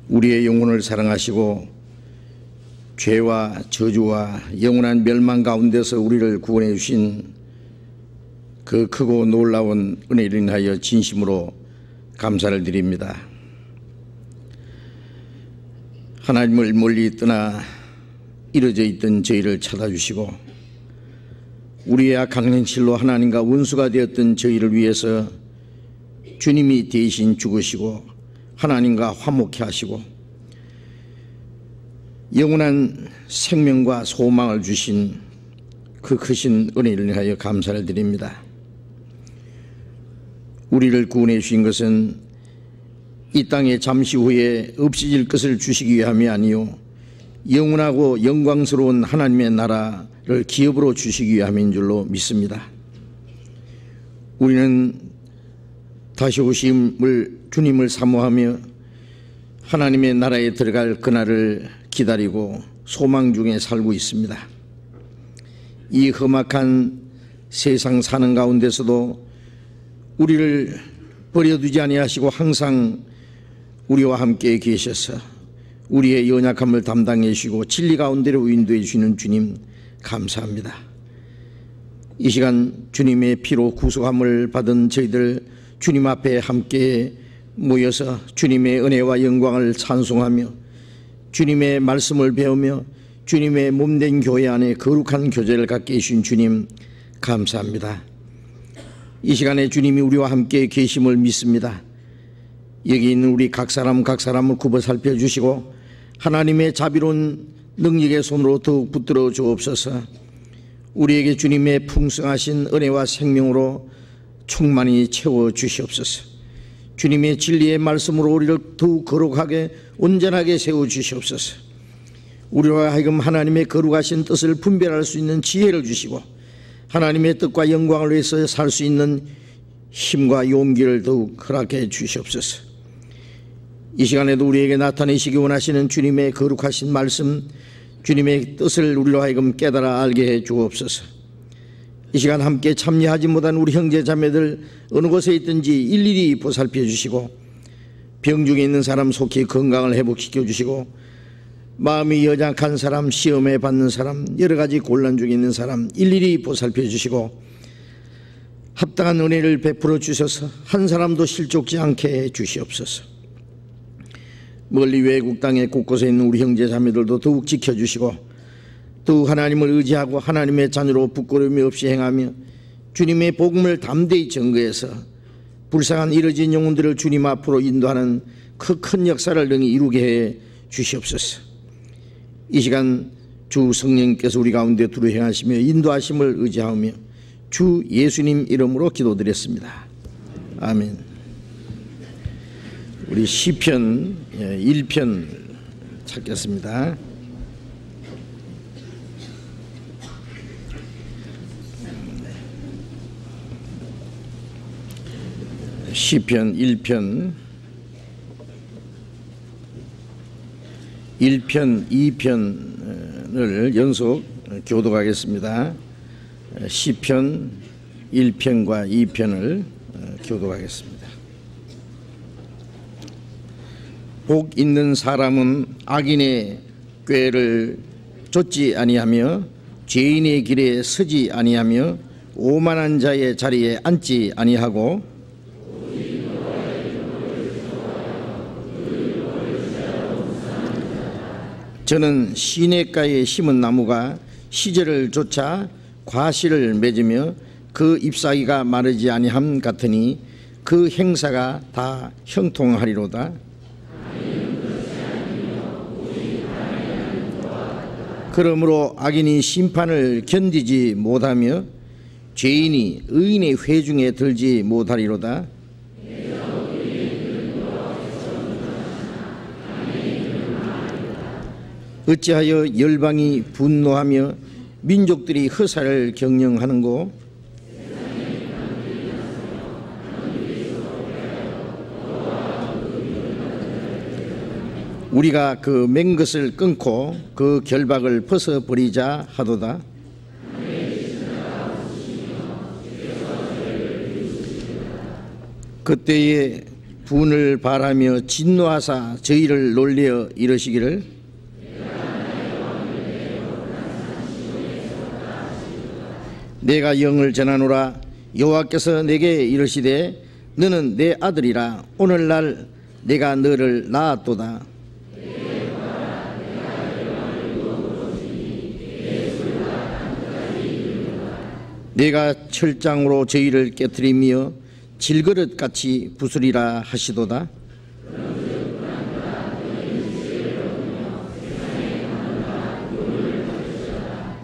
우리의 영혼을 사랑하시고 죄와 저주와 영원한 멸망 가운데서 우리를 구원해 주신 그 크고 놀라운 은혜를 인하여 진심으로 감사를 드립니다. 하나님을 멀리 떠나 이루어져 있던 저희를 찾아주시고 우리의 악한 행실로 하나님과 원수가 되었던 저희를 위해서 주님이 대신 죽으시고 하나님과 화목케 하시고 영원한 생명과 소망을 주신 그 크신 은혜를 위하여 감사를 드립니다. 우리를 구원해 주신 것은 이 땅에 잠시 후에 없어질 것을 주시기 위함이 아니요 영원하고 영광스러운 하나님의 나라를 기업으로 주시기 위함인 줄로 믿습니다. 우리는 다시 오심을 주님을 사모하며 하나님의 나라에 들어갈 그날을 기다리고 소망 중에 살고 있습니다. 이 험악한 세상 사는 가운데서도 우리를 버려두지 아니하시고 항상 우리와 함께 계셔서 우리의 연약함을 담당해 주시고 진리 가운데로 인도해 주시는 주님 감사합니다. 이 시간 주님의 피로 구속함을 받은 저희들 주님 앞에 함께 모여서 주님의 은혜와 영광을 찬송하며 주님의 말씀을 배우며 주님의 몸된 교회 안에 거룩한 교제를 갖게 해주신 주님 감사합니다. 이 시간에 주님이 우리와 함께 계심을 믿습니다. 여기 있는 우리 각 사람을 굽어 살펴주시고 하나님의 자비로운 능력의 손으로 더욱 붙들어 주옵소서. 우리에게 주님의 풍성하신 은혜와 생명으로 충만히 채워 주시옵소서. 주님의 진리의 말씀으로 우리를 더욱 거룩하게 온전하게 세워 주시옵소서. 우리와 하여금 하나님의 거룩하신 뜻을 분별할 수 있는 지혜를 주시고 하나님의 뜻과 영광을 위해서 살 수 있는 힘과 용기를 더욱 허락해 주시옵소서. 이 시간에도 우리에게 나타내시기 원하시는 주님의 거룩하신 말씀, 주님의 뜻을 우리로 하여금 깨달아 알게 해 주옵소서. 이 시간 함께 참여하지 못한 우리 형제 자매들 어느 곳에 있든지 일일이 보살펴 주시고 병 중에 있는 사람 속히 건강을 회복시켜 주시고 마음이 연약한 사람, 시험에 받는 사람, 여러 가지 곤란 중에 있는 사람 일일이 보살펴 주시고 합당한 은혜를 베풀어 주셔서 한 사람도 실족지 않게 해 주시옵소서. 멀리 외국 땅에 곳곳에 있는 우리 형제 자매들도 더욱 지켜주시고 또 하나님을 의지하고 하나님의 자녀로 부끄러움이 없이 행하며 주님의 복음을 담대히 전거해서 불쌍한 이뤄진 영혼들을 주님 앞으로 인도하는 그 큰 역사를 능히 이루게 해 주시옵소서. 이 시간 주 성령께서 우리 가운데 두루 행하시며 인도하심을 의지하며 주 예수님 이름으로 기도드렸습니다. 아멘. 우리 시편 1편 찾겠습니다. 시편 1편 2편을 연속 교독하겠습니다. 시편 1편과 2편을 교독하겠습니다. 복 있는 사람은 악인의 꾀를 좇지 아니하며 죄인의 길에 서지 아니하며 오만한 자의 자리에 앉지 아니하고 저는 시냇가에 심은 나무가 시절을 쫓아 과실을 맺으며 그 잎사귀가 마르지 아니함 같으니 그 행사가 다 형통하리로다. 그러므로 악인이 심판을 견디지 못하며 죄인이 의인의 회중에 들지 못하리로다. 어찌하여 열방이 분노하며 민족들이 허사를 경영하는고? 우리가 그 맨 것을 끊고 그 결박을 벗어버리자 하도다. 그때에 분을 바라며 진노하사 저희를 놀려 이르시기를 내가 영을 전하노라. 여호와께서 내게 이르시되 너는 내 아들이라. 오늘날 내가 너를 낳았도다. 내가 철장으로 저희를 깨뜨리며 질그릇같이 부수리라 하시도다.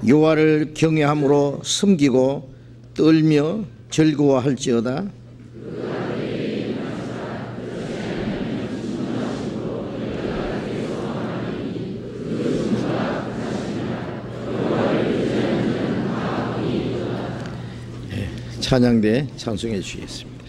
여호와를 경외함으로 섬기고 떨며 즐거워할지어다. 찬양대 찬송해 주시겠습니다.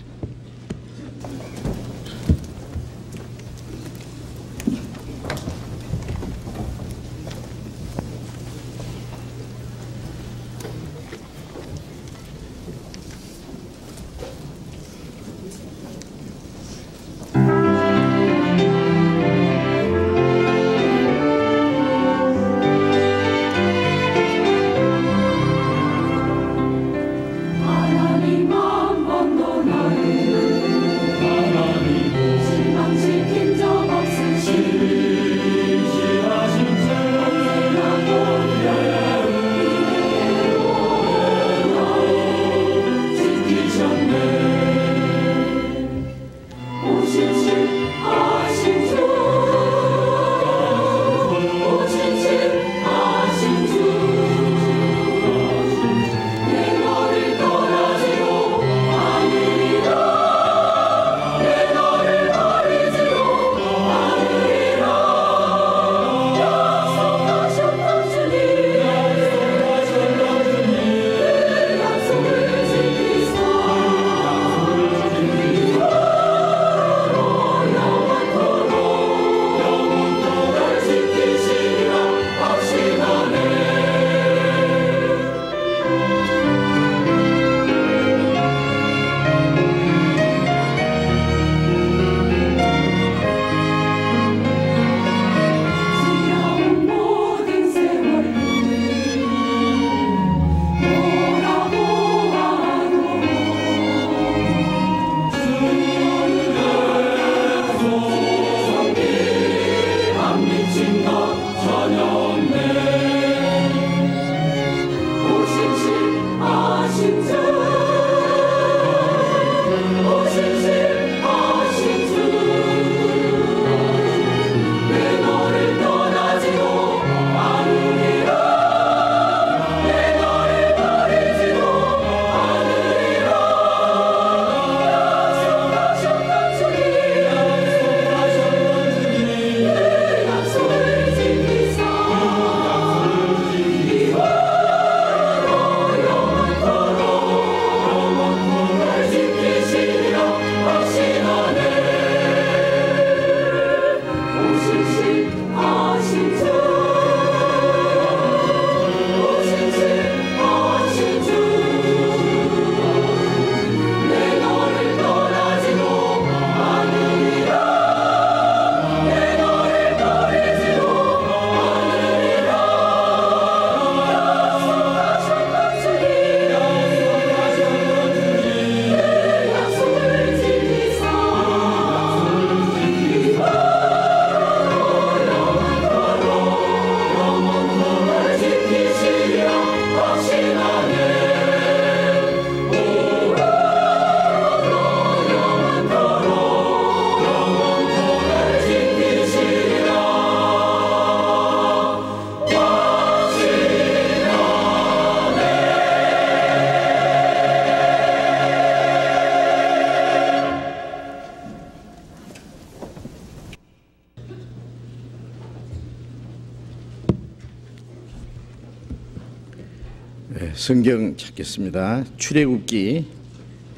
성경 찾겠습니다. 출애굽기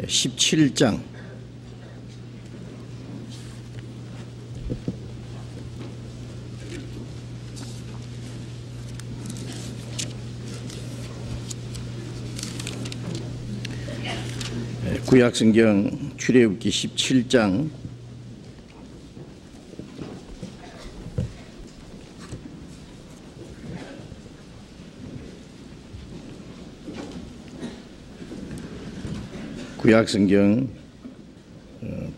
17장 구약성경 출애굽기 17장 구약성경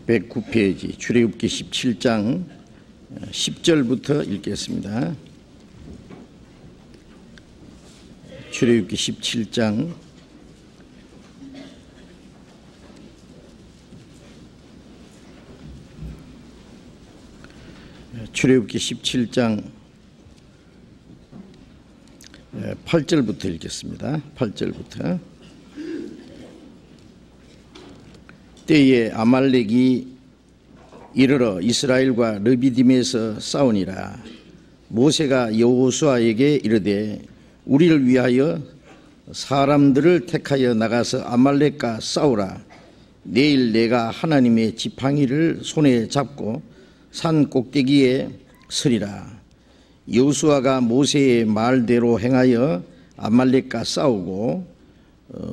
109페이지 출애굽기 17장 10절부터 읽겠습니다. 출애굽기 17장 출애굽기 17장 8절부터 읽겠습니다. 8절부터. 때에 아말렉이 이르러 이스라엘과 르비딤에서 싸우니라. 모세가 여호수아에게 이르되 우리를 위하여 사람들을 택하여 나가서 아말렉과 싸우라. 내일 내가 하나님의 지팡이를 손에 잡고 산 꼭대기에 서리라. 여호수아가 모세의 말대로 행하여 아말렉과 싸우고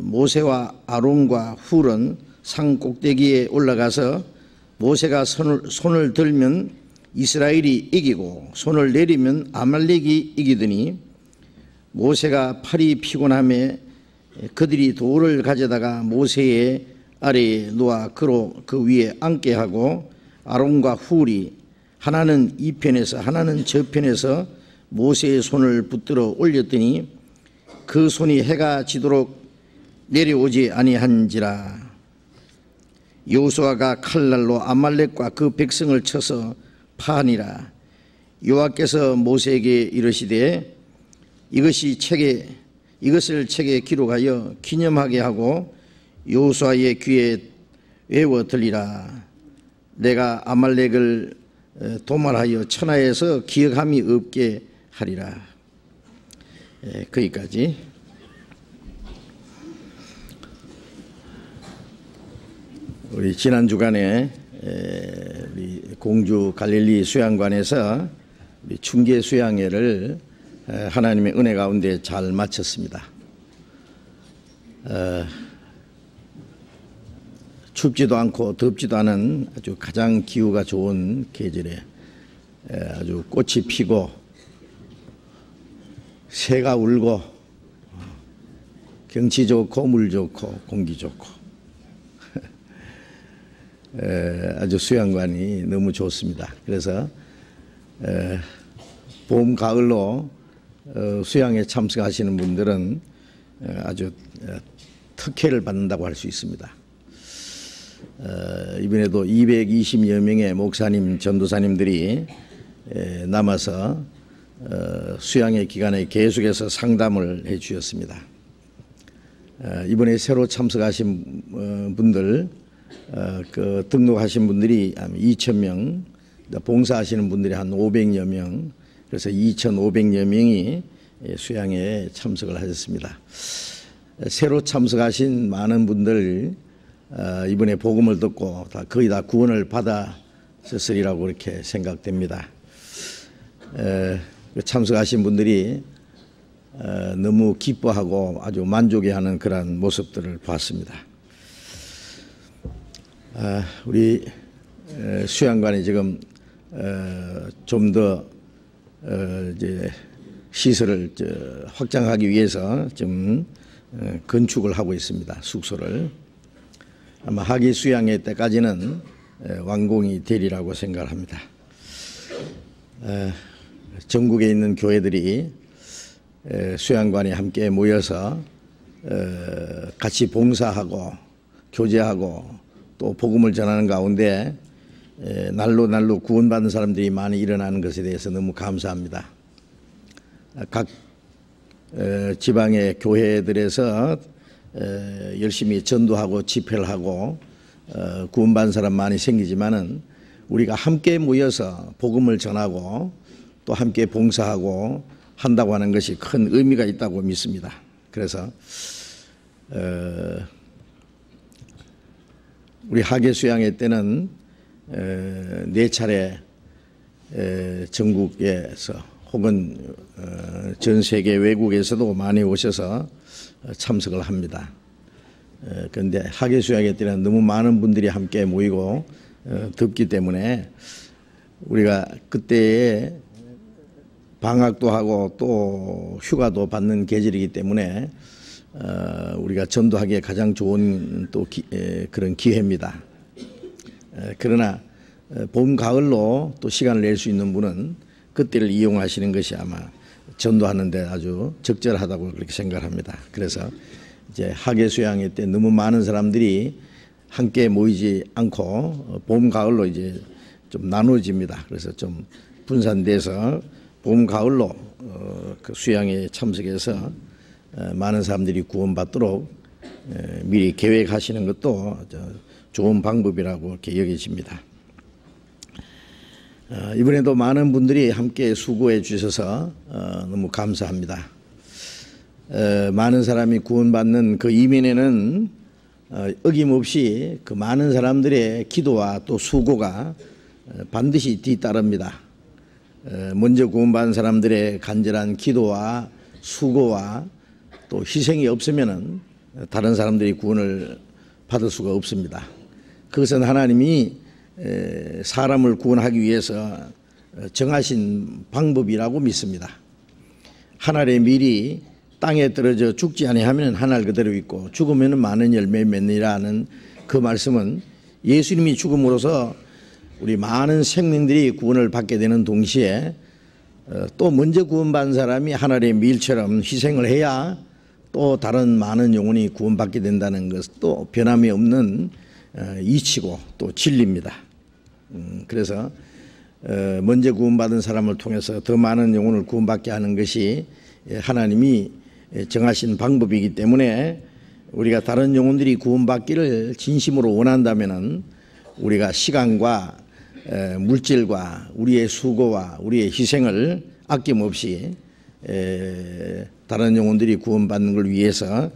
모세와 아론과 훌은 산 꼭대기에 올라가서 모세가 손을 들면 이스라엘이 이기고 손을 내리면 아말렉이 이기더니 모세가 팔이 피곤함에 그들이 돌을 가져다가 모세의 아래에 놓아 그로 그 위에 앉게 하고 아론과 훌이 하나는 이 편에서 하나는 저 편에서 모세의 손을 붙들어 올렸더니 그 손이 해가 지도록 내려오지 아니한지라. 여호수아가 칼날로 아말렉과 그 백성을 쳐서 파하니라. 여호와께서 모세에게 이르시되 이것을 책에 기록하여 기념하게 하고 여호수아의 귀에 외워 들리라. 내가 아말렉을 도말하여 천하에서 기억함이 없게 하리라. 거기까지. 우리 지난 주간에 우리 공주 갈릴리 수양관에서 우리 중계 수양회를 하나님의 은혜 가운데 잘 마쳤습니다. 춥지도 않고 덥지도 않은 아주 가장 기후가 좋은 계절에 아주 꽃이 피고 새가 울고 경치 좋고 물 좋고 공기 좋고 아주 수양관이 너무 좋습니다. 그래서 봄, 가을로 수양에 참석하시는 분들은 아주 특혜를 받는다고 할 수 있습니다. 이번에도 220여 명의 목사님, 전도사님들이 남아서 수양회 기간에 계속해서 상담을 해 주셨습니다. 이번에 새로 참석하신 분들, 그 등록하신 분들이 한 2,000명, 봉사하시는 분들이 한 500여 명, 그래서 2,500여 명이 수양회에 참석을 하셨습니다. 새로 참석하신 많은 분들 이번에 복음을 듣고 거의 다 구원을 받았으리라고 그렇게 생각됩니다. 참석하신 분들이 너무 기뻐하고 아주 만족해하는 그런 모습들을 봤습니다. 우리 수양관이 지금 좀 더 이제 시설을 확장하기 위해서 지금 건축을 하고 있습니다. 숙소를. 아마 하기 수양회 때까지는 완공이 되리라고 생각합니다. 전국에 있는 교회들이 수양관이 함께 모여서 같이 봉사하고 교제하고 또 복음을 전하는 가운데 날로 구원받는 사람들이 많이 일어나는 것에 대해서 너무 감사합니다. 각 지방의 교회들에서 열심히 전도하고 집회를 하고 구원받는 사람 많이 생기지만은 우리가 함께 모여서 복음을 전하고 또 함께 봉사하고 한다고 하는 것이 큰 의미가 있다고 믿습니다. 그래서 우리 하계 수양회 때는 4차례 전국에서 혹은 전 세계 외국에서도 많이 오셔서 참석을 합니다. 그런데 하계 수양회 때는 너무 많은 분들이 함께 모이고 덥기 때문에 우리가 그때에 방학도 하고 또 휴가도 받는 계절이기 때문에 우리가 전도하기에 가장 좋은 또 그런 기회입니다. 그러나 봄, 가을로 또 시간을 낼 수 있는 분은 그때를 이용하시는 것이 아마 전도하는 데 아주 적절하다고 그렇게 생각합니다. 그래서 이제 학예 수양회 때 너무 많은 사람들이 함께 모이지 않고 봄, 가을로 이제 좀 나눠집니다. 그래서 좀 분산돼서 봄, 가을로 그 수양회에 참석해서 많은 사람들이 구원받도록 미리 계획하시는 것도 좋은 방법이라고 이렇게 여겨집니다. 이번에도 많은 분들이 함께 수고해 주셔서 너무 감사합니다. 많은 사람이 구원받는 그 이면에는 어김없이 그 많은 사람들의 기도와 또 수고가 반드시 뒤따릅니다. 먼저 구원받은 사람들의 간절한 기도와 수고와 또 희생이 없으면은 다른 사람들이 구원을 받을 수가 없습니다. 그것은 하나님이 사람을 구원하기 위해서 정하신 방법이라고 믿습니다. 한 알의 밀이 땅에 떨어져 죽지 아니하면 한 알 그대로 있고 죽으면 많은 열매 맺느니라는 그 말씀은 예수님이 죽음으로써 우리 많은 생명들이 구원을 받게 되는 동시에 또 먼저 구원받은 사람이 한 알의 밀처럼 희생을 해야 또 다른 많은 영혼이 구원받게 된다는 것도 변함이 없는 이치고 또 진리입니다. 그래서 먼저 구원받은 사람을 통해서 더 많은 영혼을 구원받게 하는 것이 하나님이 정하신 방법이기 때문에 우리가 다른 영혼들이 구원받기를 진심으로 원한다면은 우리가 시간과 물질과 우리의 수고와 우리의 희생을 아낌없이 다른 영혼들이 구원받는 걸 위해서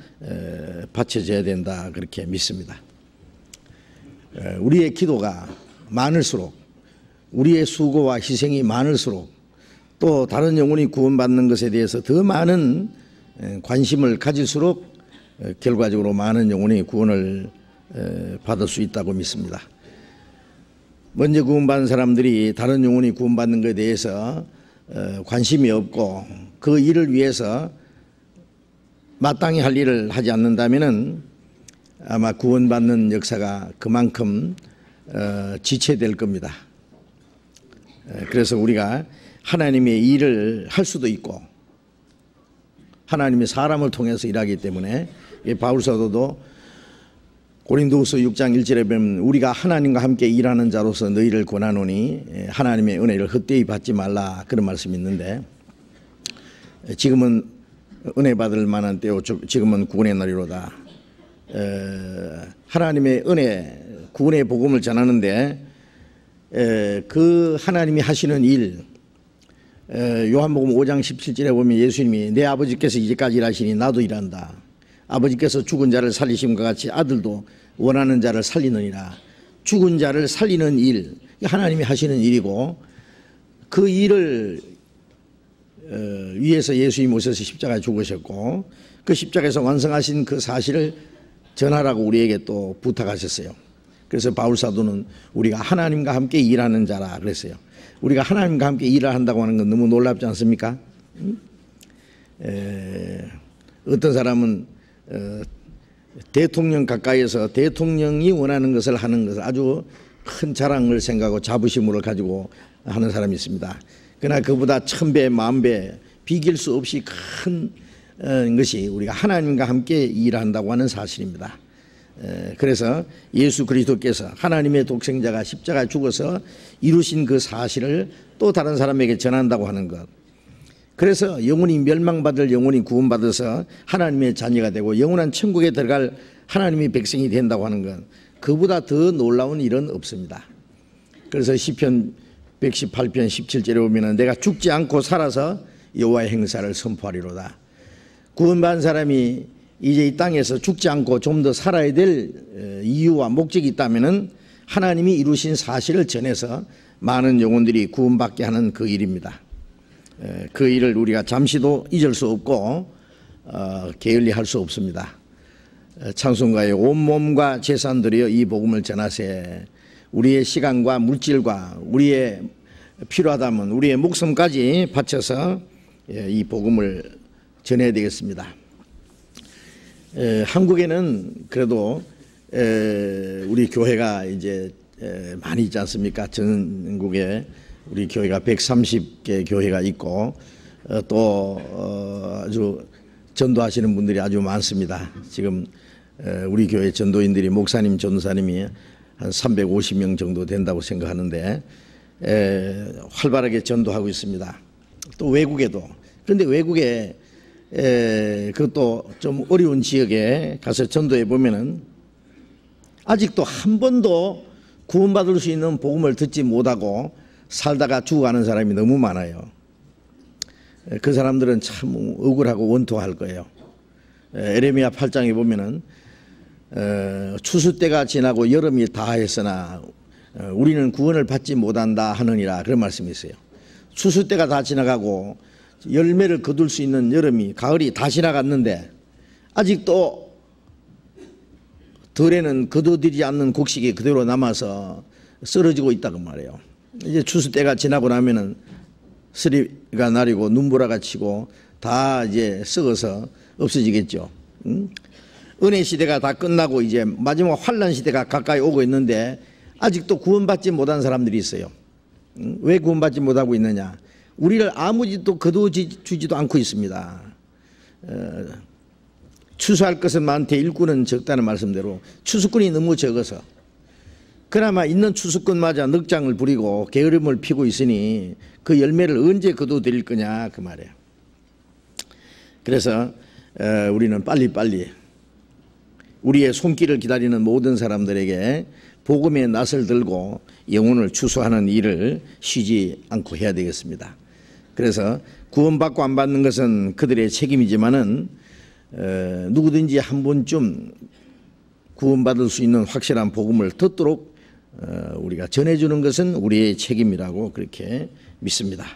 바쳐져야 된다 그렇게 믿습니다. 우리의 기도가 많을수록 우리의 수고와 희생이 많을수록 또 다른 영혼이 구원받는 것에 대해서 더 많은 관심을 가질수록 결과적으로 많은 영혼이 구원을 받을 수 있다고 믿습니다. 먼저 구원받은 사람들이 다른 영혼이 구원받는 것에 대해서 관심이 없고 그 일을 위해서 마땅히 할 일을 하지 않는다면은 아마 구원받는 역사가 그만큼 지체될 겁니다. 그래서 우리가 하나님의 일을 할 수도 있고 하나님의 사람을 통해서 일하기 때문에 바울 사도도 고린도후서 6장 1절에 보면 우리가 하나님과 함께 일하는 자로서 너희를 권하노니 하나님의 은혜를 헛되이 받지 말라 그런 말씀이 있는데 지금은 은혜 받을 만한 때요 지금은 구원의 날이로다. 하나님의 은혜 구원의 복음을 전하는데 그 하나님이 하시는 일 요한복음 5장 17절에 보면 예수님이 내 아버지께서 이제까지 일하시니 나도 일한다. 아버지께서 죽은 자를 살리심과 같이 아들도 원하는 자를 살리느니라. 죽은 자를 살리는 일 하나님이 하시는 일이고 그 일을 위해서 예수님이 오셔서 십자가에 죽으셨고 그 십자가에서 완성하신 그 사실을 전하라고 우리에게 또 부탁하셨어요. 그래서 바울 사도는 우리가 하나님과 함께 일하는 자라 그랬어요. 우리가 하나님과 함께 일을 한다고 하는 건 너무 놀랍지 않습니까? 어떤 사람은 대통령 가까이에서 대통령이 원하는 것을 하는 것을 아주 큰 자랑을 생각하고 자부심을 가지고 하는 사람이 있습니다. 그러나 그보다 1000배, 10,000배 비길 수 없이 큰 것이 우리가 하나님과 함께 일한다고 하는 사실입니다. 그래서 예수 그리스도께서 하나님의 독생자가 십자가에 죽어서 이루신 그 사실을 또 다른 사람에게 전한다고 하는 것. 그래서 영혼이 멸망받을 영혼이 구원받아서 하나님의 자녀가 되고 영원한 천국에 들어갈 하나님의 백성이 된다고 하는 것. 그보다 더 놀라운 일은 없습니다. 그래서 시편 118편 17절에 보면 내가 죽지 않고 살아서 여호와의 행사를 선포하리로다. 구원받은 사람이 이제 이 땅에서 죽지 않고 좀 더 살아야 될 이유와 목적이 있다면 하나님이 이루신 사실을 전해서 많은 영혼들이 구원받게 하는 그 일입니다. 그 일을 우리가 잠시도 잊을 수 없고 게을리할 수 없습니다. 찬송가에 온몸과 재산 들여 이 복음을 전하세. 우리의 시간과 물질과 우리의 필요하다면 우리의 목숨까지 바쳐서 이 복음을 전해야 되겠습니다. 한국에는 그래도 우리 교회가 이제 많이 있지 않습니까? 전국에 우리 교회가 130개 교회가 있고 또 아주 전도하시는 분들이 아주 많습니다. 지금 우리 교회 전도인들이 목사님, 전도사님이 한 350명 정도 된다고 생각하는데 활발하게 전도하고 있습니다. 또 외국에도. 그런데 외국에 그것도 좀 어려운 지역에 가서 전도해 보면은 아직도 한 번도 구원받을 수 있는 복음을 듣지 못하고 살다가 죽어가는 사람이 너무 많아요. 그 사람들은 참 억울하고 원통할 거예요. 에레미야 8장에 보면은 추수 때가 지나고 여름이 다하였으나 우리는 구원을 받지 못한다 하느니라, 그런 말씀이 있어요. 추수 때가 다 지나가고 열매를 거둘 수 있는 여름이, 가을이 다 지나갔는데 아직도 덜에는 거두들이지 않는 곡식이 그대로 남아서 쓰러지고 있다고 말해요. 이제 추수 때가 지나고 나면은 쓰리가 나리고 눈보라가 치고 다 이제 썩어서 없어지겠죠. 은혜 시대가 다 끝나고 이제 마지막 환난 시대가 가까이 오고 있는데 아직도 구원받지 못한 사람들이 있어요. 왜 구원받지 못하고 있느냐? 우리를 아무 짓도 거두어주지도 않고 있습니다. 추수할 것은 많되 일꾼은 적다는 말씀대로 추수꾼이 너무 적어서, 그나마 있는 추수꾼마저 늑장을 부리고 게으름을 피고 있으니 그 열매를 언제 거두어드릴 거냐, 그 말이에요. 그래서 우리는 빨리빨리 우리의 손길을 기다리는 모든 사람들에게 복음의 낫을 들고 영혼을 추수하는 일을 쉬지 않고 해야 되겠습니다. 그래서 구원받고 안 받는 것은 그들의 책임이지만은 누구든지 한 번쯤 구원받을 수 있는 확실한 복음을 듣도록 우리가 전해주는 것은 우리의 책임이라고 그렇게 믿습니다.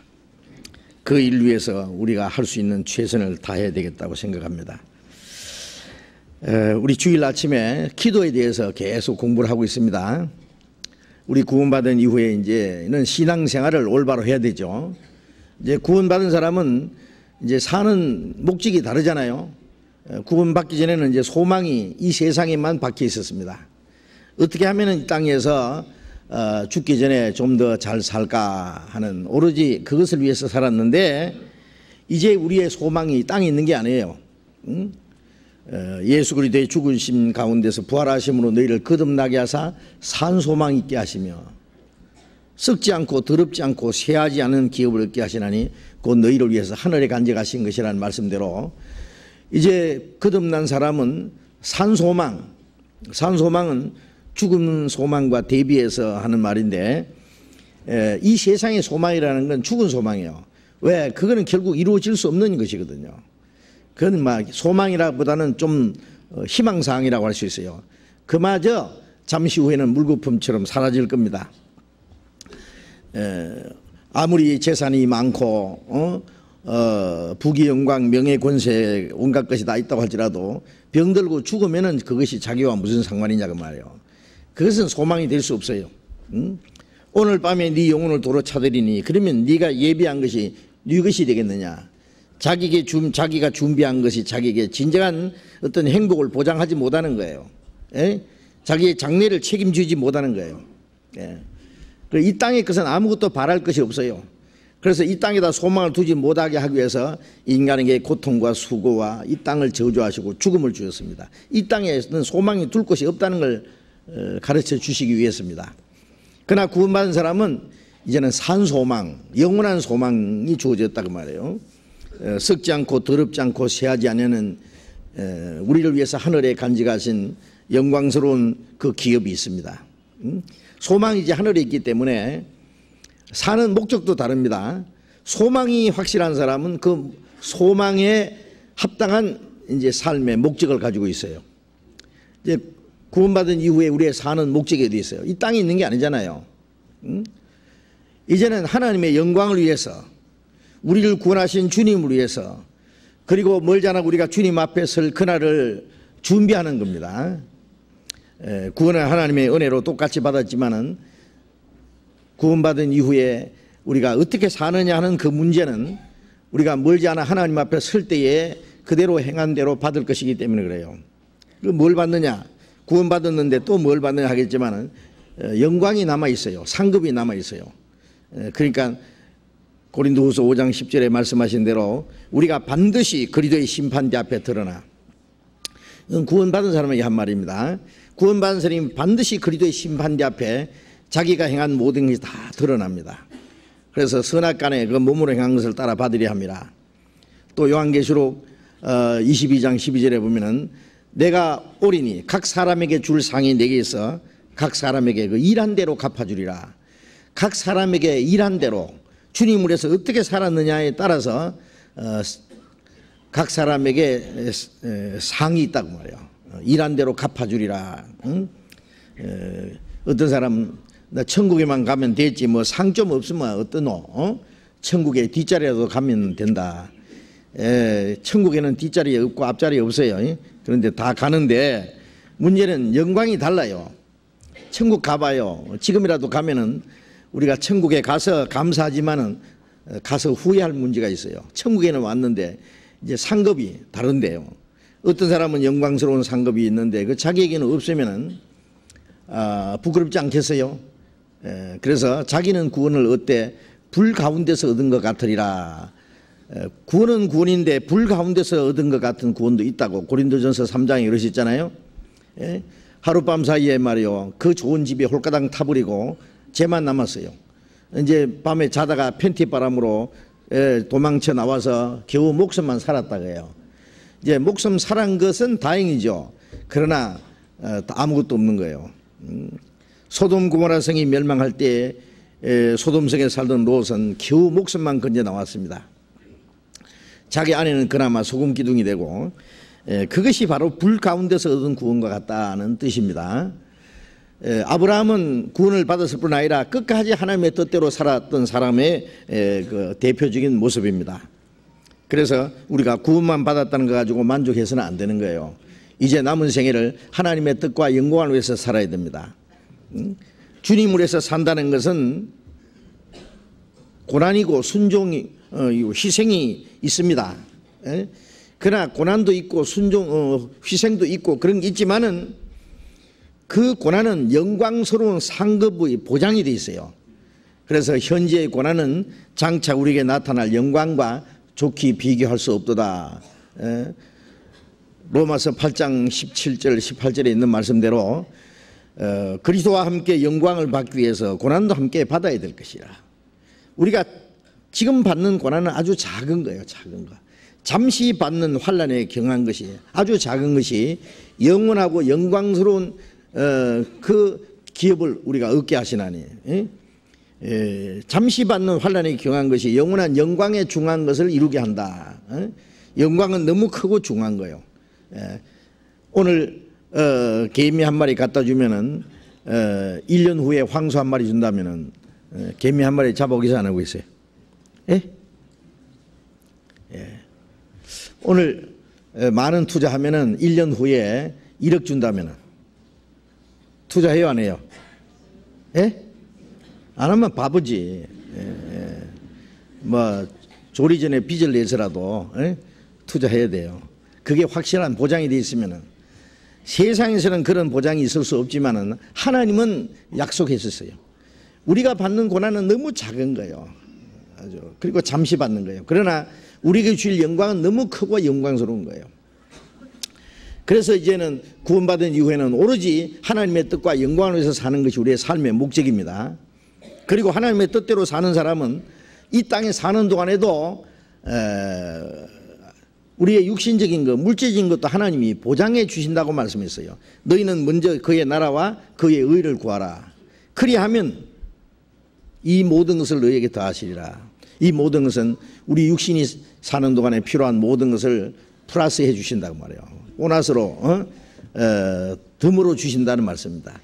그 일 위해서 우리가 할 수 있는 최선을 다해야 되겠다고 생각합니다. 우리 주일 아침에 기도에 대해서 계속 공부를 하고 있습니다. 우리 구원받은 이후에 이제는 신앙생활을 올바로 해야 되죠. 이제 구원받은 사람은 이제 사는 목적이 다르잖아요. 구원받기 전에는 이제 소망이 이 세상에만 박혀 있었습니다. 어떻게 하면 이 땅에서 죽기 전에 좀 더 잘 살까 하는 오로지 그것을 위해서 살았는데 이제 우리의 소망이 땅에 있는 게 아니에요. 예수 그리스도의 죽으심 가운데서 부활하심으로 너희를 거듭나게 하사 산 소망 있게 하시며 썩지 않고 더럽지 않고 쇠하지 않은 기업을 얻게 하시나니 곧 너희를 위해서 하늘에 간직하신 것이라는 말씀대로 이제 거듭난 사람은 산 소망은 죽은 소망과 대비해서 하는 말인데 이 세상의 소망이라는 건 죽은 소망이에요. 왜? 그거는 결국 이루어질 수 없는 것이거든요. 그건 막 소망이라보다는 좀 희망사항이라고 할 수 있어요. 그마저 잠시 후에는 물거품처럼 사라질 겁니다. 아무리 재산이 많고 부귀 영광 명예 권세 온갖 것이 다 있다고 할지라도 병들고 죽으면은 그것이 자기와 무슨 상관이냐고 말이에요. 그것은 소망이 될 수 없어요. 오늘 밤에 네 영혼을 도로 차들이니 그러면 네가 예비한 것이 네 것이 되겠느냐? 자기가 준비한 것이 자기에게 진정한 어떤 행복을 보장하지 못하는 거예요. 자기의 장래를 책임지지 못하는 거예요. 이 땅의 것은 아무것도 바랄 것이 없어요. 그래서 이 땅에다 소망을 두지 못하게 하기 위해서 인간에게 고통과 수고와 이 땅을 저주하시고 죽음을 주셨습니다. 이 땅에는 소망이 둘 곳이 없다는 걸 가르쳐 주시기 위해서입니다. 그러나 구원받은 사람은 이제는 산 소망, 영원한 소망이 주어졌다고 말해요. 썩지 않고 더럽지 않고 쇠하지 않는 우리를 위해서 하늘에 간직하신 영광스러운 그 기업이 있습니다. 소망이 이제 하늘에 있기 때문에 사는 목적도 다릅니다. 소망이 확실한 사람은 그 소망에 합당한 이제 삶의 목적을 가지고 있어요. 이제 구원받은 이후에 우리의 사는 목적이 어디 있어요? 이 땅에 있는 게 아니잖아요. 이제는 하나님의 영광을 위해서, 우리를 구원하신 주님을 위해서, 그리고 멀지 않아 우리가 주님 앞에 설 그날을 준비하는 겁니다. 구원을 하나님의 은혜로 똑같이 받았지만은 구원받은 이후에 우리가 어떻게 사느냐 하는 그 문제는 우리가 멀지 않아 하나님 앞에 설 때에 그대로 행한 대로 받을 것이기 때문에 그래요. 뭘 받느냐? 구원받았는데 또 뭘 받느냐 하겠지만은 영광이 남아 있어요. 상급이 남아 있어요. 그러니까 고린도후서 5장 10절에 말씀하신 대로 우리가 반드시 그리스도의 심판대 앞에 드러나. 구원받은 사람에게 한 말입니다. 구원받은 사람이 반드시 그리스도의 심판대 앞에 자기가 행한 모든 것이 다 드러납니다. 그래서 선악간에 그 몸으로 행한 것을 따라 받으려 합니다. 또 요한계시록 22장 12절에 보면은 내가 오리니 각 사람에게 줄 상이 내게 있어 각 사람에게 그 일한 대로 갚아주리라. 각 사람에게 일한 대로 주님을 위해서 어떻게 살았느냐에 따라서 각 사람에게 상이 있다고 말해요. 일한 대로 갚아주리라. 응? 어떤 사람은 나 천국에만 가면 되지 뭐 상 좀 없으면 어떠노? 천국에 뒷자리라도 가면 된다. 천국에는 뒷자리 없고 앞자리 없어요. 그런데 다 가는데 문제는 영광이 달라요. 천국 가봐요. 지금이라도 가면은 우리가 천국에 가서 감사하지만은 가서 후회할 문제가 있어요. 천국에는 왔는데 이제 상급이 다른데요. 어떤 사람은 영광스러운 상급이 있는데 그 자기에게는 없으면은 부끄럽지 않겠어요? 그래서 자기는 구원을 얻되 불 가운데서 얻은 것 같으리라. 구원은 구원인데 불 가운데서 얻은 것 같은 구원도 있다고 고린도전서 3장에 그러셨잖아요. 하룻밤 사이에 말이요 그 좋은 집에 홀가당 타버리고 쟤만 남았어요. 이제 밤에 자다가 팬티 바람으로 도망쳐 나와서 겨우 목숨만 살았다고 해요. 이제 목숨 살은 것은 다행이죠. 그러나 아무것도 없는 거예요. 소돔 고모라 성이 멸망할 때 소돔성에 살던 롯은 겨우 목숨만 건져 나왔습니다. 자기 아내는 그나마 소금 기둥이 되고 그것이 바로 불 가운데서 얻은 구원과 같다는 뜻입니다. 아브라함은 구원을 받았을 뿐 아니라 끝까지 하나님의 뜻대로 살았던 사람의 그 대표적인 모습입니다. 그래서 우리가 구원만 받았다는 거 가지고 만족해서는 안 되는 거예요. 이제 남은 생애를 하나님의 뜻과 영광을 위해서 살아야 됩니다. 주님을 위해서 산다는 것은 고난이고 순종이 희생이 있습니다. 그러나 고난도 있고 희생도 있고 그런 게 있지만은 그 고난은 영광스러운 상급의 보장이 돼 있어요. 그래서 현재의 고난은 장차 우리에게 나타날 영광과 좋게 비교할 수 없도다. 로마서 8장 17절 18절에 있는 말씀대로 그리스도와 함께 영광을 받기 위해서 고난도 함께 받아야 될 것이라. 우리가 지금 받는 고난은 아주 작은 거예요. 작은 거. 잠시 받는 환난에 경한 것이 아주 작은 것이 영원하고 영광스러운 그 기업을 우리가 얻게 하시나니 잠시 받는 환난에 경한 것이 영원한 영광에 중한 것을 이루게 한다. 영광은 너무 크고 중한 거예요. 오늘 개미 한 마리 갖다 주면은 1년 후에 황소 한 마리 준다면은 개미 한 마리 잡아오기서 안 하고 있어요. 예? 오늘 많은 투자하면은 1년 후에 1억 준다면은 투자해요, 안 해요? 예? 안 하면 바보지. 뭐 조리 전에 빚을 내서라도 투자해야 돼요. 그게 확실한 보장이 돼 있으면은 세상에서는 그런 보장이 있을 수 없지만은 하나님은 약속했었어요. 우리가 받는 고난은 너무 작은 거예요. 그리고 잠시 받는 거예요. 그러나 우리에게 주실 영광은 너무 크고 영광스러운 거예요. 그래서 이제는 구원받은 이후에는 오로지 하나님의 뜻과 영광을 위해서 사는 것이 우리의 삶의 목적입니다. 그리고 하나님의 뜻대로 사는 사람은 이 땅에 사는 동안에도 우리의 육신적인 것, 물질적인 것도 하나님이 보장해 주신다고 말씀했어요. 너희는 먼저 그의 나라와 그의 의를 구하라. 그리하면 이 모든 것을 너희에게 더하시리라. 이 모든 것은 우리 육신이 사는 동안에 필요한 모든 것을 플러스해 주신다고 말해요. 보너스로 덤으로 주신다는 말씀입니다.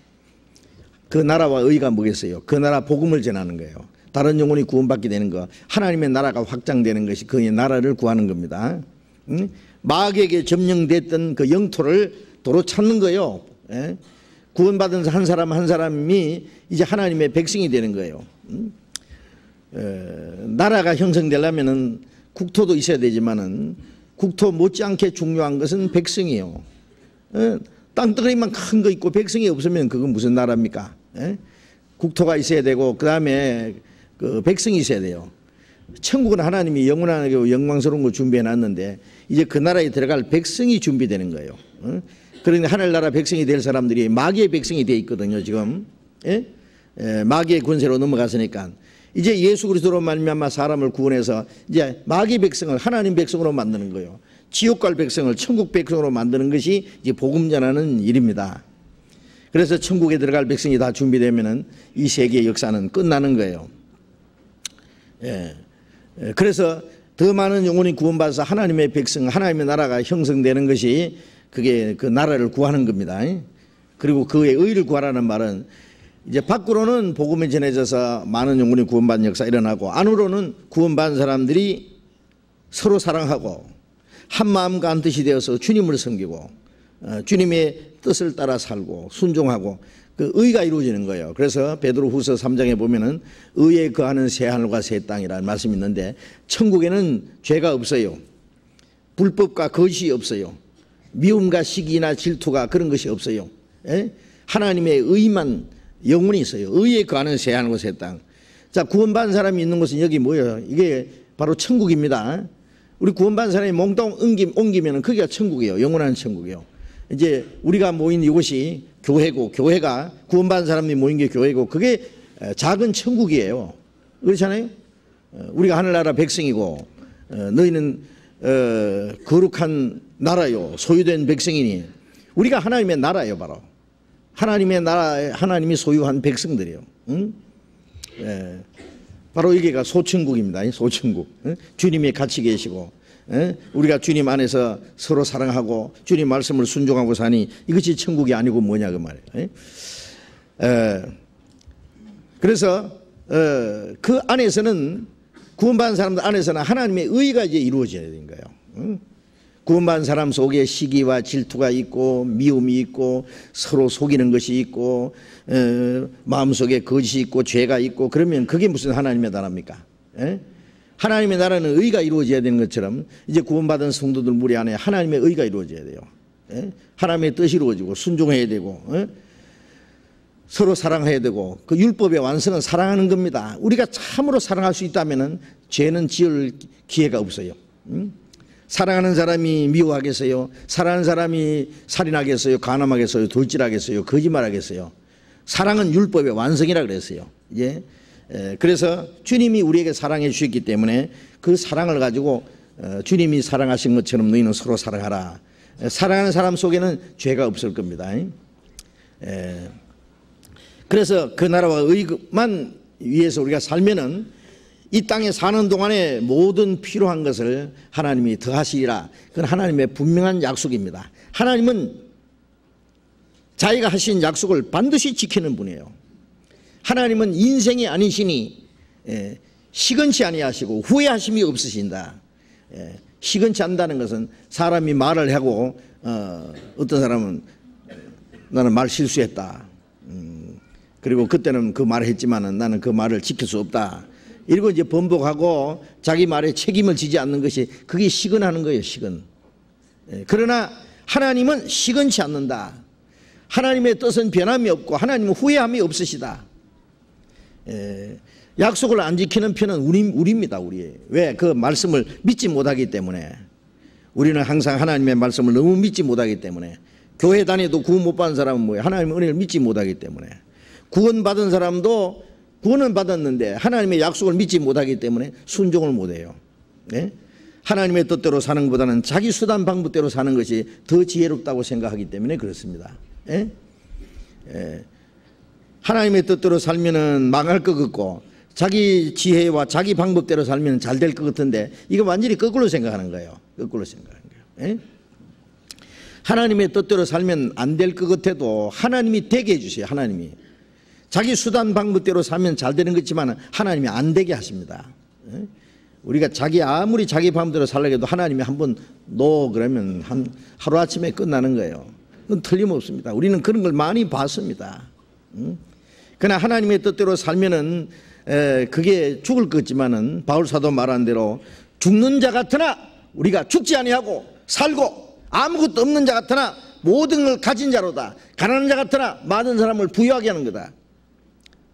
그 나라와 의가 뭐겠어요? 그 나라 복음을 전하는 거예요. 다른 영혼이 구원받게 되는 거, 하나님의 나라가 확장되는 것이 그의 나라를 구하는 겁니다. 마귀에게 점령됐던 그 영토를 도로 찾는 거예요. 구원받은 한 사람 한 사람이 이제 하나님의 백성이 되는 거예요. 나라가 형성되려면은 국토도 있어야 되지만은 국토 못지않게 중요한 것은 백성이에요. 땅덩어리만 큰 거 있고 백성이 없으면 그건 무슨 나라입니까? 국토가 있어야 되고 그 다음에 그 백성이 있어야 돼요. 천국은 하나님이 영원하고 영광스러운 거 준비해 놨는데 이제 그 나라에 들어갈 백성이 준비되는 거예요. 그런데 하늘나라 백성이 될 사람들이 마귀의 백성이 돼 있거든요. 지금 마귀의 권세로 넘어갔으니까 이제 예수 그리스도로 말미암아 사람을 구원해서 이제 마귀 백성을 하나님 백성으로 만드는 거예요. 지옥 갈 백성을 천국 백성으로 만드는 것이 이제 복음 전하는 일입니다. 그래서 천국에 들어갈 백성이 다 준비되면은 이 세계의 역사는 끝나는 거예요. 그래서 더 많은 영혼이 구원받아서 하나님의 백성, 하나님의 나라가 형성되는 것이 그게 그 나라를 구하는 겁니다. 그리고 그의 의를 구하라는 말은 이제 밖으로는 복음이 전해져서 많은 영혼이 구원받는 역사가 일어나고 안으로는 구원받은 사람들이 서로 사랑하고 한 마음과 한 뜻이 되어서 주님을 섬기고 주님의 뜻을 따라 살고 순종하고 그 의가 이루어지는 거예요. 그래서 베드로후서 3장에 보면은 의에 거하는 새 하늘과 새 땅이라는 말씀이 있는데 천국에는 죄가 없어요. 불법과 거짓이 없어요. 미움과 시기나 질투가 그런 것이 없어요. 하나님의 의만 영원히 있어요. 의에 거하는 새 하늘과 새 땅. 자, 구원받은 사람이 있는 곳은 여기 뭐예요? 이게 바로 천국입니다. 우리 구원받은 사람이 몽땅 옮기면 거기가 천국이에요. 영원한 천국이에요. 이제 우리가 모인 이곳이 교회고 교회가 구원받은 사람이 모인 게 교회고 그게 작은 천국이에요. 그렇잖아요. 우리가 하늘나라 백성이고 너희는 거룩한 나라요 소유된 백성이니 우리가 하나님의 나라예요. 바로 하나님의 나라, 하나님이 소유한 백성들이에요. 바로 여기가 소천국입니다. 소천국. 주님이 같이 계시고 우리가 주님 안에서 서로 사랑하고 주님 말씀을 순종하고 사니 이것이 천국이 아니고 뭐냐 그 말이에요. 그래서 그 안에서는 구원받은 사람들 안에서는 하나님의 의가 이제 이루어져야 되는 거예요. 구원받은 사람 속에 시기와 질투가 있고 미움이 있고 서로 속이는 것이 있고 마음속에 거짓이 있고 죄가 있고 그러면 그게 무슨 하나님의 나라입니까? 하나님의 나라는 의가 이루어져야 되는 것처럼 이제 구원받은 성도들 무리 안에 하나님의 의가 이루어져야 돼요. 하나님의 뜻이 이루어지고 순종해야 되고 서로 사랑해야 되고 그 율법의 완성은 사랑하는 겁니다. 우리가 참으로 사랑할 수 있다면 죄는 지을 기회가 없어요. 사랑하는 사람이 미워하겠어요? 사랑하는 사람이 살인하겠어요? 간음하겠어요? 돌질하겠어요? 거짓말하겠어요? 사랑은 율법의 완성이라 그랬어요. 예. 그래서 주님이 우리에게 사랑해 주셨기 때문에 그 사랑을 가지고 주님이 사랑하신 것처럼 너희는 서로 사랑하라. 사랑하는 사람 속에는 죄가 없을 겁니다. 그래서 그 나라와 의만 위해서 우리가 살면은 이 땅에 사는 동안에 모든 필요한 것을 하나님이 더하시리라. 그건 하나님의 분명한 약속입니다. 하나님은 자기가 하신 약속을 반드시 지키는 분이에요. 하나님은 인생이 아니시니 시건치 아니하시고 후회하심이 없으신다. 시건치 않는다는 것은 사람이 말을 하고 어떤 사람은 나는 말 실수했다. 그리고 그때는 그 말을 했지만은 나는 그 말을 지킬 수 없다. 이러고 이제 번복하고 자기 말에 책임을 지지 않는 것이 그게 시건하는 거예요. 시건. 그러나 하나님은 시건치 않는다. 하나님의 뜻은 변함이 없고 하나님은 후회함이 없으시다. 약속을 안 지키는 편은 우리입니다. 우리. 왜? 그 말씀을 믿지 못하기 때문에. 우리는 항상 하나님의 말씀을 너무 믿지 못하기 때문에. 교회 다녀도 구원 못 받은 사람은 뭐예요? 하나님의 은혜를 믿지 못하기 때문에. 구원받은 사람도 구원은 받았는데 하나님의 약속을 믿지 못하기 때문에 순종을 못해요. 하나님의 뜻대로 사는 것보다는 자기 수단 방법대로 사는 것이 더 지혜롭다고 생각하기 때문에 그렇습니다. 하나님의 뜻대로 살면은 망할 것 같고 자기 지혜와 자기 방법대로 살면 잘 될 것 같은데 이거 완전히 거꾸로 생각하는 거예요. 거꾸로 생각하는 거예요. 하나님의 뜻대로 살면 안 될 것 같아도 하나님이 되게 해주세요. 하나님이. 자기 수단 방법대로 살면 잘 되는 거지만 하나님이 안 되게 하십니다. 우리가 아무리 자기 방법대로 살려고 해도 하나님이 한번 그러면 하루아침에 끝나는 거예요. 그건 틀림없습니다. 우리는 그런 걸 많이 봤습니다. 그러나 하나님의 뜻대로 살면은 그게 죽을 것 같지만은 바울사도 말한 대로 죽는 자 같으나 우리가 죽지 아니하고 살고 아무것도 없는 자 같으나 모든 걸 가진 자로다. 가난한 자 같으나 많은 사람을 부유하게 하는 거다.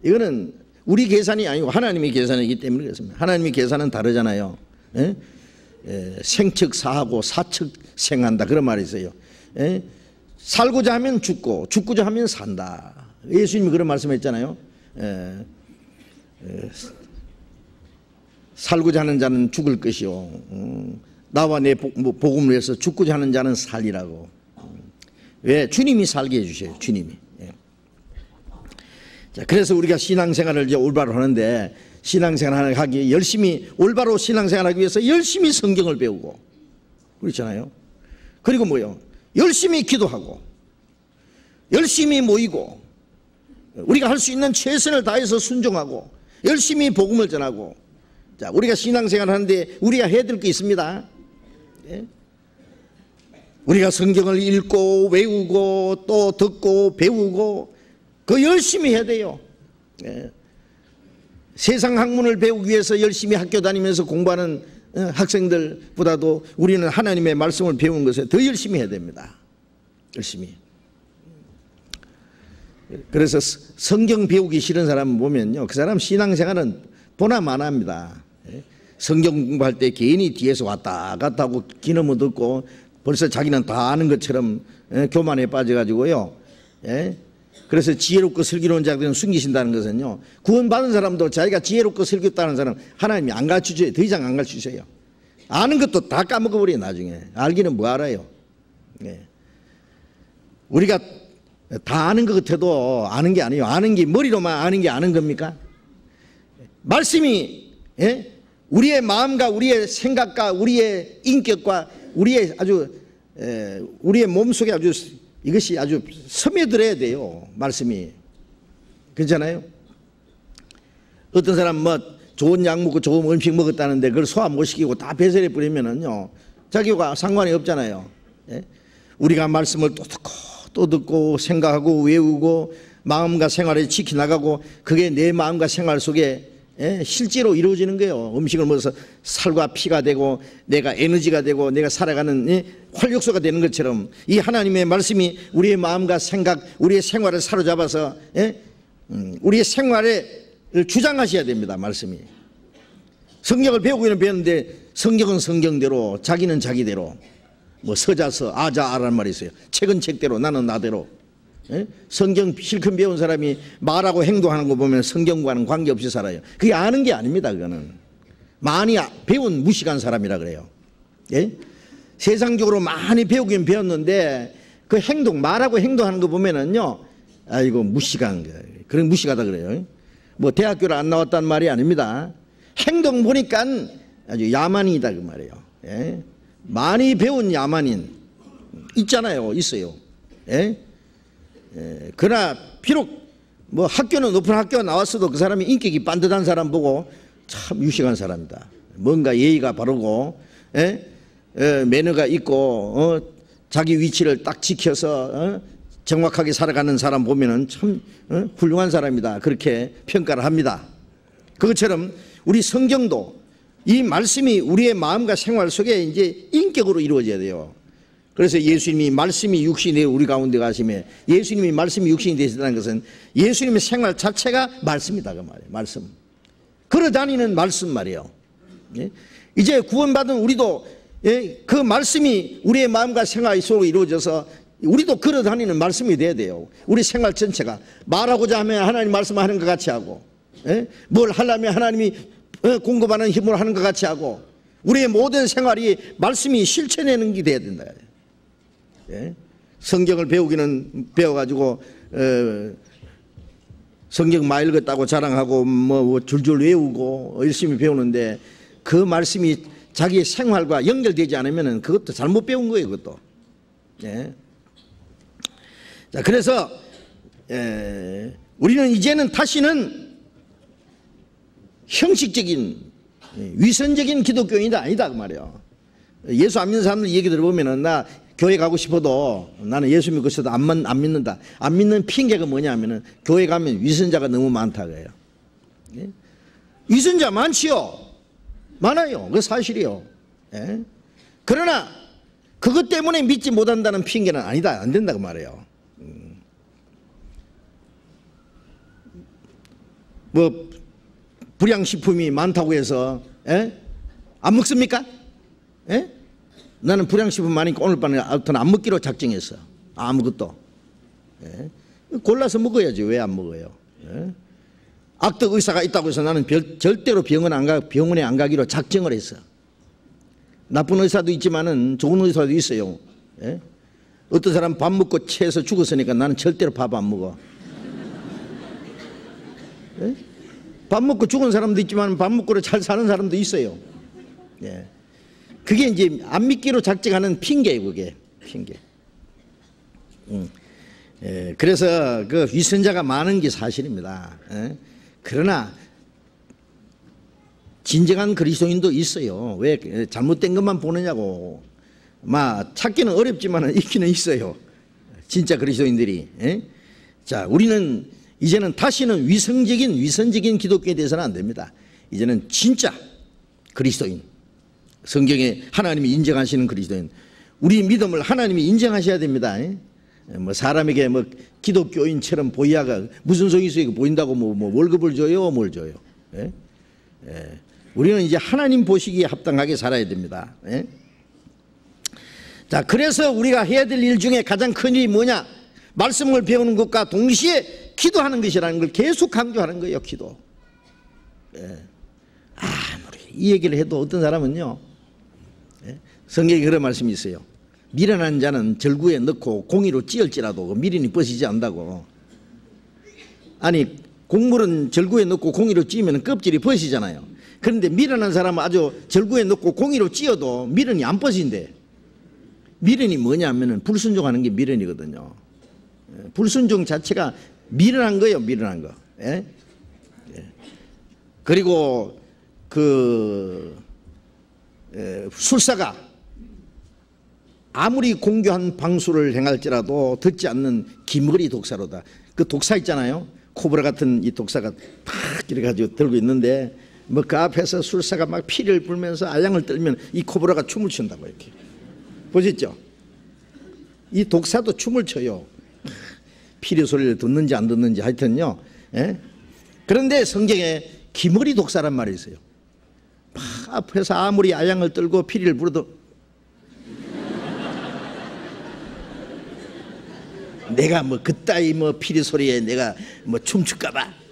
이거는 우리 계산이 아니고 하나님의 계산이기 때문에 그렇습니다. 하나님의 계산은 다르잖아요. 예? 생측사하고 사측생한다 그런 말이 있어요. 예? 살고자 하면 죽고 죽고자 하면 산다. 예수님이 그런 말씀했잖아요. 살고자 하는 자는 죽을 것이요 나와 내 복음을 위해서 죽고자 하는 자는 살리라고. 왜? 주님이 살게 해주셔요. 주님이. 자, 그래서 우리가 신앙생활을 이제 올바로 하는데 신앙생활을 하기 열심히 올바로 신앙생활하기 위해서 열심히 성경을 배우고 그렇잖아요. 그리고 뭐요? 열심히 기도하고 열심히 모이고 우리가 할 수 있는 최선을 다해서 순종하고 열심히 복음을 전하고. 자, 우리가 신앙생활을 하는데 우리가 해야 될 게 있습니다. 예? 우리가 성경을 읽고 외우고 또 듣고 배우고 그 열심히 해야 돼요. 예. 세상 학문을 배우기 위해서 열심히 학교 다니면서 공부하는 학생들보다도 우리는 하나님의 말씀을 배우는 것에 더 열심히 해야 됩니다. 열심히. 그래서 성경 배우기 싫은 사람 보면요, 그 사람 신앙생활은 보나 마나합니다. 성경 공부할 때 괜히 뒤에서 왔다 갔다 하고 기너머 듣고 벌써 자기는 다 아는 것처럼 교만에 빠져가지고요. 그래서 지혜롭고 슬기로운 자들은 숨기신다는 것은요, 구원받은 사람도 자기가 지혜롭고 슬기롭다는 사람 하나님이 안 가르쳐줘요. 더 이상 안 가르쳐주세요. 아는 것도 다 까먹어버려요. 나중에 알기는 뭐 알아요. 우리가 다 아는 것 같아도 아는 게 아니에요. 아는 게 머리로만 아는 게 아는 겁니까? 말씀이 우리의 마음과 우리의 생각과 우리의 인격과 우리의 아주 우리의 몸속에 아주 이것이 아주 스며들어야 돼요. 말씀이. 그렇잖아요. 어떤 사람 뭐 좋은 약 먹고 좋은 음식 먹었다는데 그걸 소화 못 시키고 다 배설해 버리면은요, 자기가 상관이 없잖아요. 우리가 말씀을 또 듣고 생각하고 외우고 마음과 생활에 지켜나가고 그게 내 마음과 생활 속에 실제로 이루어지는 거예요. 음식을 먹어서 살과 피가 되고 내가 에너지가 되고 내가 살아가는 활력소가 되는 것처럼 이 하나님의 말씀이 우리의 마음과 생각, 우리의 생활을 사로잡아서 우리의 생활을 주장하셔야 됩니다. 말씀이. 성경을 배우기는 배웠는데 성경은 성경대로, 자기는 자기대로, 뭐 서자서 아자아라는 말이 있어요. 책은 책대로, 나는 나대로. 성경 실컷 배운 사람이 말하고 행동하는 거 보면 성경과는 관계없이 살아요. 그게 아는 게 아닙니다. 그거는 많이 배운 무식한 사람이라 그래요. 세상적으로 많이 배우긴 배웠는데 그 행동, 말하고 행동하는 거 보면은요, 아이고 무식한 거예요. 그런 무식하다 그래요. 뭐 대학교를 안 나왔단 말이 아닙니다. 행동 보니까 아주 야만이다 그 말이에요. 많이 배운 야만인 있잖아요. 있어요. 그러나 비록 뭐 학교는 높은 학교가 나왔어도 그 사람이 인격이 반듯한 사람 보고 참 유식한 사람이다. 뭔가 예의가 바르고 매너가 있고 자기 위치를 딱 지켜서 정확하게 살아가는 사람 보면은 참 훌륭한 사람이다. 그렇게 평가를 합니다. 그것처럼 우리 성경도 이 말씀이 우리의 마음과 생활 속에 이제 인격으로 이루어져야 돼요. 그래서 예수님이 말씀이 육신이 되어 우리 가운데 가시며 예수님이 말씀이 육신이 되시다는 것은 예수님의 생활 자체가 말씀이다 그 말이에요. 말씀. 걸어다니는 말씀 말이에요. 이제 구원받은 우리도 그 말씀이 우리의 마음과 생활 속으로 이루어져서 우리도 걸어다니는 말씀이 돼야 돼요. 우리 생활 전체가 말하고자 하면 하나님 말씀하는 것 같이 하고 뭘 하려면 하나님이 공급하는 힘으로 하는 것 같이 하고 우리의 모든 생활이 말씀이 실천하는 게 돼야 된다. 성경을 배우기는 배워가지고 성경 많이 읽었다고 자랑하고 뭐 줄줄 외우고 열심히 배우는데 그 말씀이 자기의 생활과 연결되지 않으면 그것도 잘못 배운 거예요. 그것도. 자, 그래서 우리는 이제는 다시는 형식적인 위선적인 기독교인이 아니다 그 말이에요. 예수 안 믿는 사람들 얘기 들어보면은 나 교회 가고 싶어도 나는 예수 믿고 있어도 안 믿는다. 안 믿는 핑계가 뭐냐면은 교회 가면 위선자가 너무 많다 그래요. 위선자 많지요. 많아요. 그 사실이요. 그러나 그것 때문에 믿지 못한다는 핑계는 아니다, 안 된다고 말해요. 뭐 불량식품이 많다고 해서 안 먹습니까? 나는 불량식품 많으니까 오늘 밤에 안 먹기로 작정했어. 아무것도. 골라서 먹어야지 왜 안 먹어요? 악덕 의사가 있다고 해서 나는 절대로 병원에 안 가기로 작정을 했어. 나쁜 의사도 있지만은 좋은 의사도 있어요. 어떤 사람 밥 먹고 체해서 죽었으니까 나는 절대로 밥 안 먹어. 밥 먹고 죽은 사람도 있지만 밥 먹고 잘 사는 사람도 있어요. 그게 이제 안 믿기로 작정하는 핑계예요, 그게 핑계. 그래서 그 위선자가 많은 게 사실입니다. 그러나 진정한 그리스도인도 있어요. 왜 잘못된 것만 보느냐고. 찾기는 어렵지만 있기는 있어요. 진짜 그리스도인들이. 자, 우리는 이제는 다시는 위선적인 기독교에 대해서는 안 됩니다. 이제는 진짜 그리스도인, 성경에 하나님이 인정하시는 그리스도인, 우리 믿음을 하나님이 인정하셔야 됩니다. 뭐 사람에게 뭐 기독교인처럼 보이야가 무슨 소용이 있어요? 보인다고 뭐 월급을 줘요, 뭘 줘요? 우리는 이제 하나님 보시기에 합당하게 살아야 됩니다. 자, 그래서 우리가 해야 될 일 중에 가장 큰 일이 뭐냐? 말씀을 배우는 것과 동시에 기도하는 것이라는 걸 계속 강조하는 거예요. 기도. 아무리 이 얘기를 해도 어떤 사람은요, 성경에 그런 말씀이 있어요. 미련한 자는 절구에 넣고 공이로 찧을지라도 미련이 벗이지 않는다고. 아니, 곡물은 절구에 넣고 공이로 찧으면 껍질이 벗이잖아요. 그런데 미련한 사람은 아주 절구에 넣고 공이로 찧어도 미련이 안 벗인대. 미련이 뭐냐면은 불순종하는 게 미련이거든요. 불순종 자체가 미련한 거예요, 미련한 거. 그리고 술사가 아무리 공교한 방수를 행할지라도 듣지 않는 기머리 독사로다. 그 독사 있잖아요. 코브라 같은 이 독사가 팍 이래가지고 들고 있는데 뭐 그 앞에서 술사가 막 피를 불면서 알량을 떨면 이 코브라가 춤을 춘다고 이렇게. 보셨죠? 이 독사도 춤을 춰요. 피리 소리를 듣는지 안 듣는지 하여튼요. 그런데 성경에 기머리 독사란 말이 있어요. 막 앞에서 아무리 알량을 떨고 피리를 불어도 내가 뭐 그따위 뭐 피리 소리에 내가 뭐 춤출까봐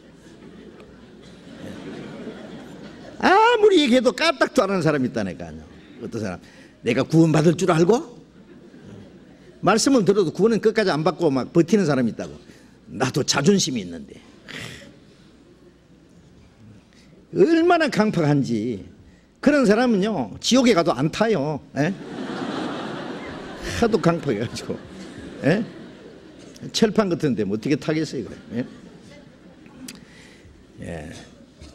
아무리 얘기해도 까딱도 안 하는 사람이 있다니까요. 어떤 사람 내가 구원받을 줄 알고 말씀을 들어도 구원은 끝까지 안 받고 막 버티는 사람이 있다고. 나도 자존심이 있는데 얼마나 강팍한지. 그런 사람은요 지옥에 가도 안 타요. 하도 강팍해가지고 철판 같은데 뭐 어떻게 타겠어요.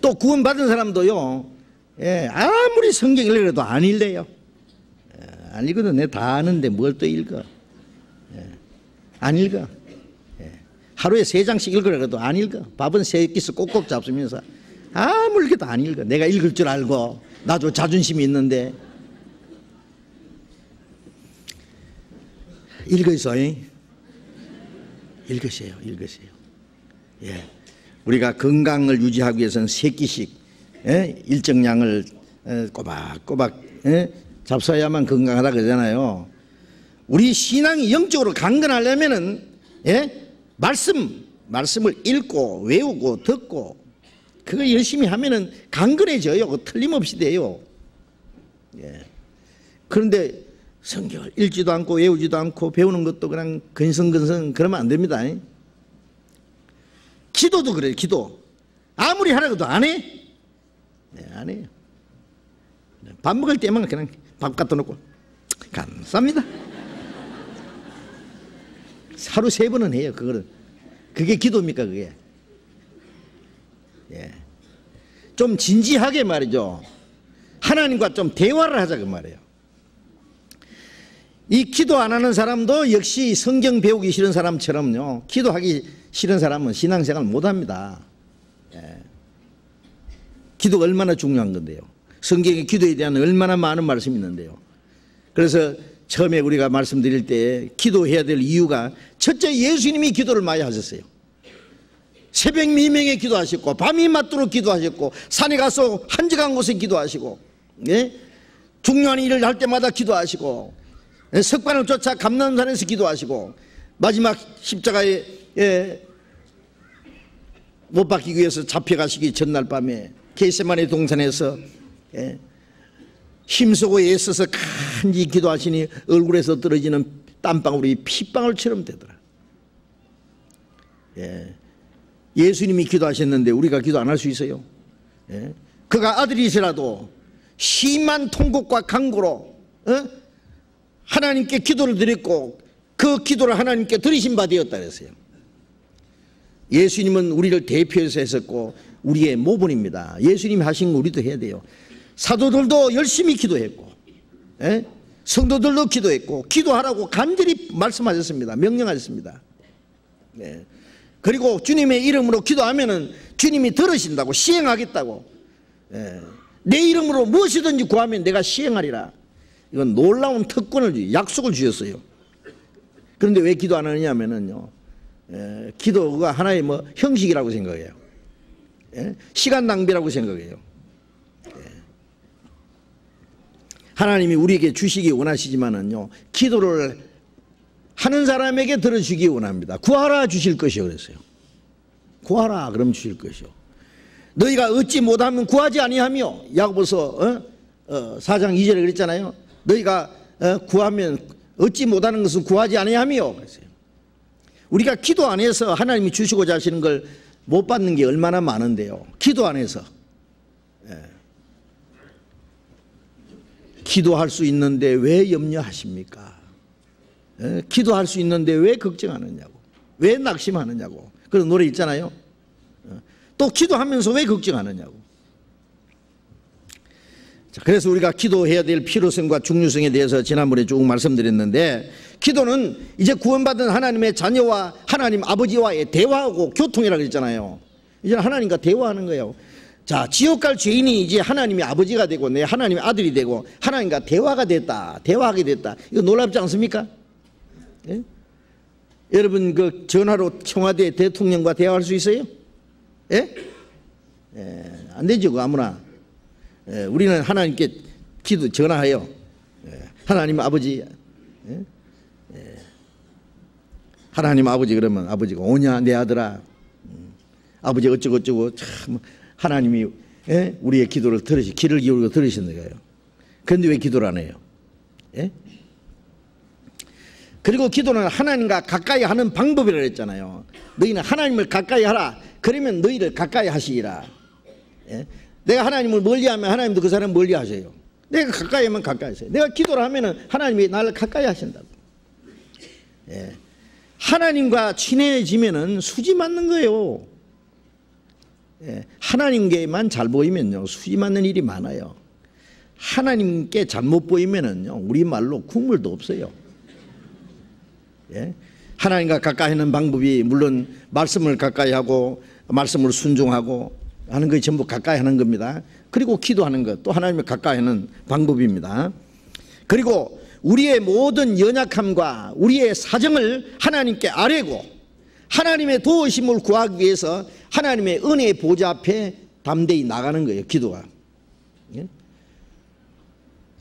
또 구원받은 사람도요 아무리 성경 읽으려도 안 읽래요. 안 읽어도 내 다 아는데 뭘 또 읽어. 안 읽어. 하루에 3장씩 읽으라 그래도 안 읽어. 밥은 3끼씩 꼭꼭 잡수면서 아무리 읽어도 안 읽어. 내가 읽을 줄 알고 나도 자존심이 있는데. 읽으세요. 읽으세요. 우리가 건강을 유지하기 위해서는 3끼씩 일정량을 꼬박꼬박 잡숴야만 건강하다 그러잖아요. 우리 신앙이 영적으로 강건하려면은 말씀을 읽고 외우고 듣고 그거 열심히 하면은 강건해져요. 틀림없이 돼요. 그런데 성경을 읽지도 않고 외우지도 않고 배우는 것도 그냥 근성근성 그러면 안 됩니다. 기도도 그래요. 기도 아무리 하라고도 안 해. 안 해요. 밥 먹을 때만 그냥 밥 갖다 놓고 감사합니다. 하루 3번은 해요. 그게 기도입니까 그게? 좀 진지하게 말이죠. 하나님과 좀 대화를 하자 그 말이에요. 이 기도 안 하는 사람도 역시 성경 배우기 싫은 사람처럼요 기도하기 싫은 사람은 신앙생활 못합니다. 기도가 얼마나 중요한 건데요. 성경에 기도에 대한 얼마나 많은 말씀이 있는데요. 그래서 처음에 우리가 말씀드릴 때 기도해야 될 이유가 첫째 예수님이 기도를 많이 하셨어요. 새벽 미명에 기도하셨고 밤이 맞도록 기도하셨고 산에 가서 한적한 곳에 기도하시고 예? 중요한 일을 할 때마다 기도하시고 석반을 쫓아 감람산에서 기도하시고 마지막 십자가에 못 박히기 위해서 잡혀가시기 전날 밤에 겟세마네 동산에서 힘쓰고 애써서 간절히 기도하시니 얼굴에서 떨어지는 땀방울이 핏방울처럼 되더라. 예수님이 기도하셨는데 우리가 기도 안 할 수 있어요? 그가 아들이시라도 심한 통곡과 간구로 하나님께 기도를 드렸고 그 기도를 하나님께 들으신 바 되었다 그랬어요. 예수님은 우리를 대표해서 했었고 우리의 모본입니다. 예수님이 하신 거 우리도 해야 돼요. 사도들도 열심히 기도했고 성도들도 기도했고 기도하라고 간절히 말씀하셨습니다. 명령하셨습니다. 그리고 주님의 이름으로 기도하면은 주님이 들으신다고 시행하겠다고 내 이름으로 무엇이든지 구하면 내가 시행하리라. 이건 놀라운 특권을 약속을 주셨어요. 그런데 왜 기도 안 하느냐면은요 기도가 하나의 뭐 형식이라고 생각해요. 시간 낭비라고 생각해요. 하나님이 우리에게 주시기 원하시지만은요 기도를 하는 사람에게 들어주기 원합니다. 구하라 주실 것이요 그랬어요. 구하라 그럼 주실 것이요. 너희가 얻지 못하면 구하지 아니하며 야고보서 4장 2절에 그랬잖아요. 너희가 구하면 얻지 못하는 것은 구하지 아니하며 그랬어요. 우리가 기도 안 해서 하나님이 주시고자 하시는 걸 못 받는 게 얼마나 많은데요. 기도 안 해서 기도할 수 있는데 왜 염려하십니까? 기도할 수 있는데 왜 걱정하느냐고, 왜 낙심하느냐고. 그런 노래 있잖아요. 또 기도하면서 왜 걱정하느냐고. 자, 그래서 우리가 기도해야 될 필요성과 중요성에 대해서 지난번에 쭉 말씀드렸는데 기도는 이제 구원받은 하나님의 자녀와 하나님 아버지와의 대화하고 교통이라고 했잖아요. 이제 하나님과 대화하는 거예요. 자, 지옥 갈 죄인이 이제 하나님의 아버지가 되고 내 하나님의 아들이 되고 하나님과 대화가 됐다, 대화하게 됐다. 이거 놀랍지 않습니까? 예? 여러분 그 전화로 청와대 대통령과 대화할 수 있어요? 예? 안 되죠. 그 아무나. 우리는 하나님께 기도 전화해요. 하나님 아버지, 하나님 아버지 그러면 아버지가 오냐 내 아들아, 아버지 어쩌고 어쩌고. 참 하나님이 우리의 기도를 귀를 기울여 들으시는 거예요. 그런데 왜 기도를 안 해요? 그리고 기도는 하나님과 가까이 하는 방법이라고 했잖아요. 너희는 하나님을 가까이 하라. 그러면 너희를 가까이 하시리라. 내가 하나님을 멀리하면 하나님도 그 사람 멀리 하세요. 내가 가까이 하면 가까이 하세요. 내가 기도를 하면 하나님이 나를 가까이 하신다고. 하나님과 친해지면은 수지 맞는 거예요. 하나님께만 잘 보이면요 수지 맞는 일이 많아요. 하나님께 잘못 보이면은요 우리말로 국물도 없어요. 하나님과 가까이 하는 방법이 물론 말씀을 가까이 하고 말씀을 순종하고 하는 것이 전부 가까이 하는 겁니다. 그리고 기도하는 것 또 하나님을 가까이 하는 방법입니다. 그리고 우리의 모든 연약함과 우리의 사정을 하나님께 아뢰고 하나님의 도우심을 구하기 위해서 하나님의 은혜의 보좌 앞에 담대히 나가는 거예요. 기도가.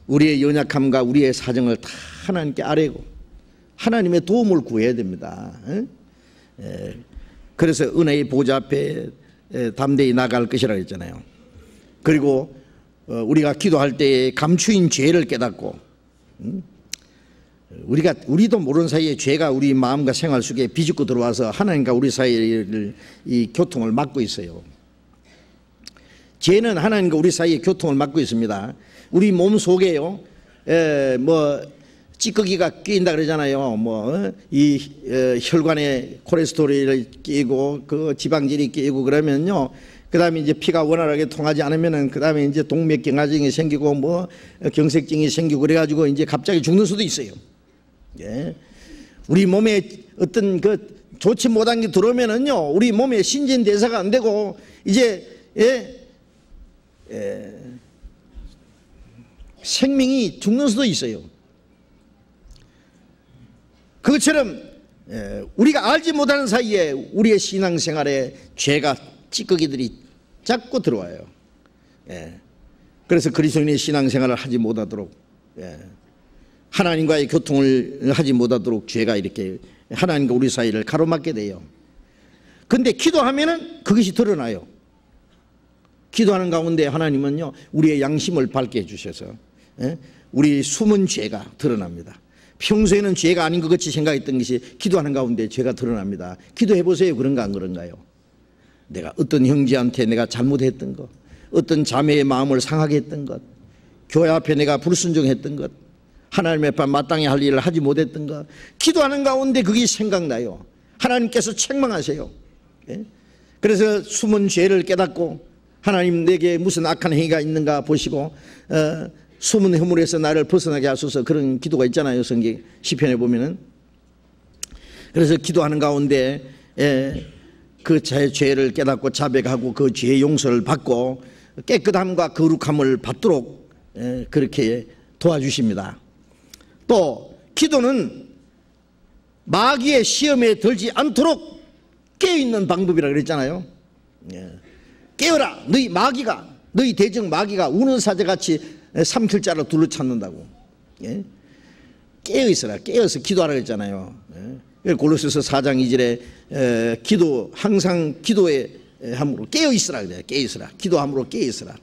우리의 연약함과 우리의 사정을 다 하나님께 아뢰고 하나님의 도움을 구해야 됩니다. 그래서 은혜의 보좌 앞에 담대히 나갈 것이라고 했잖아요. 그리고 우리가 기도할 때 감추인 죄를 깨닫고 우리도 모르는 사이에 죄가 우리 마음과 생활 속에 비집고 들어와서 하나님과 우리 사이를 이 교통을 막고 있어요. 죄는 하나님과 우리 사이에 교통을 막고 있습니다. 우리 몸 속에요 찌꺼기가 끼인다 그러잖아요. 이 혈관에 콜레스테롤이 끼고 그 지방질이 끼고 그러면요. 그 다음에 이제 피가 원활하게 통하지 않으면은 그 다음에 이제 동맥경화증이 생기고 경색증이 생기고 그래가지고 이제 갑자기 죽는 수도 있어요. 우리 몸에 어떤 그 좋지 못한 게 들어오면은요. 우리 몸에 신진대사가 안 되고 이제 생명이 죽는 수도 있어요. 그것처럼 우리가 알지 못하는 사이에 우리의 신앙생활에 죄가 찌꺼기들이 자꾸 들어와요. 그래서 그리스도인의 신앙생활을 하지 못하도록, 하나님과의 교통을 하지 못하도록 죄가 이렇게 하나님과 우리 사이를 가로막게 돼요. 근데 기도하면은 그것이 드러나요. 기도하는 가운데 하나님은요, 우리의 양심을 밝게 해주셔서 우리 숨은 죄가 드러납니다. 평소에는 죄가 아닌 것 같이 생각했던 것이 기도하는 가운데 죄가 드러납니다. 기도해 보세요. 그런가 안 그런가요? 내가 어떤 형제한테 내가 잘못했던 것, 어떤 자매의 마음을 상하게 했던 것, 교회 앞에 내가 불순종했던 것, 하나님 앞에 마땅히 할 일을 하지 못했던 것, 기도하는 가운데 그게 생각나요. 하나님께서 책망하세요. 그래서 숨은 죄를 깨닫고 하나님 내게 무슨 악한 행위가 있는가 보시고 숨은 허물에서 나를 벗어나게 하소서, 그런 기도가 있잖아요. 성경 시편에 보면은. 그래서 기도하는 가운데 그 죄를 깨닫고 자백하고 그 죄의 용서를 받고 깨끗함과 거룩함을 받도록 그렇게 도와주십니다. 또 기도는 마귀의 시험에 들지 않도록 깨어있는 방법이라 그랬잖아요. 깨어라, 너희 마귀가, 너희 대적 마귀가 우는 사자같이 삼킬 자로 둘러찾는다고. 깨어있어라, 깨어서 기도하라 그랬잖아요. 골로새서 4장 2절에 기도, 항상 기도에 함으로 깨어있으라 그래요. 깨어있으라, 기도함으로 깨어있으라,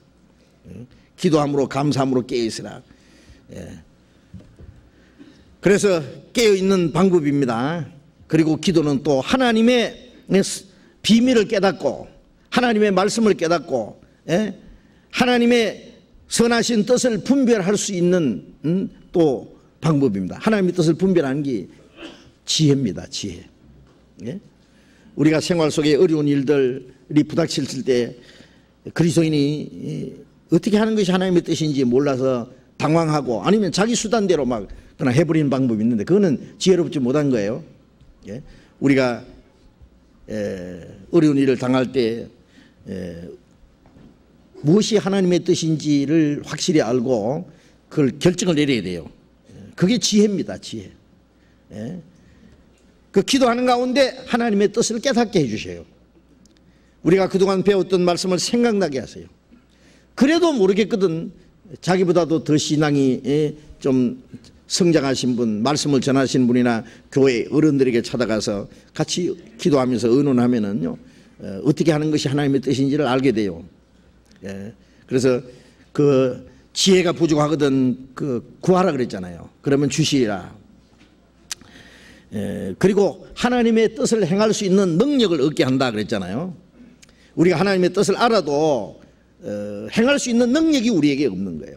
기도함으로 감사함으로 깨어있으라. 그래서 깨어있는 방법입니다. 그리고 기도는 또 하나님의 비밀을 깨닫고 하나님의 말씀을 깨닫고 하나님의 선하신 뜻을 분별할 수 있는 또 방법입니다. 하나님의 뜻을 분별하는 게 지혜입니다. 지혜. 우리가 생활 속에 어려운 일들이 부닥칠 때 그리스도인이 어떻게 하는 것이 하나님의 뜻인지 몰라서 당황하고 아니면 자기 수단대로 막 그냥 해버리는 방법이 있는데 그거는 지혜롭지 못한 거예요. 우리가 어려운 일을 당할 때 무엇이 하나님의 뜻인지를 확실히 알고 그걸 결정을 내려야 돼요. 그게 지혜입니다. 지혜. 그 기도하는 가운데 하나님의 뜻을 깨닫게 해주셔요. 우리가 그동안 배웠던 말씀을 생각나게 하세요. 그래도 모르겠거든 자기보다도 더 신앙이 좀 성장하신 분, 말씀을 전하신 분이나 교회 어른들에게 찾아가서 같이 기도하면서 의논하면은요, 어떻게 하는 것이 하나님의 뜻인지를 알게 돼요. 그래서 그 지혜가 부족하거든 그 구하라 그랬잖아요. 그러면 주시리라. 그리고 하나님의 뜻을 행할 수 있는 능력을 얻게 한다 그랬잖아요. 우리가 하나님의 뜻을 알아도 행할 수 있는 능력이 우리에게 없는 거예요.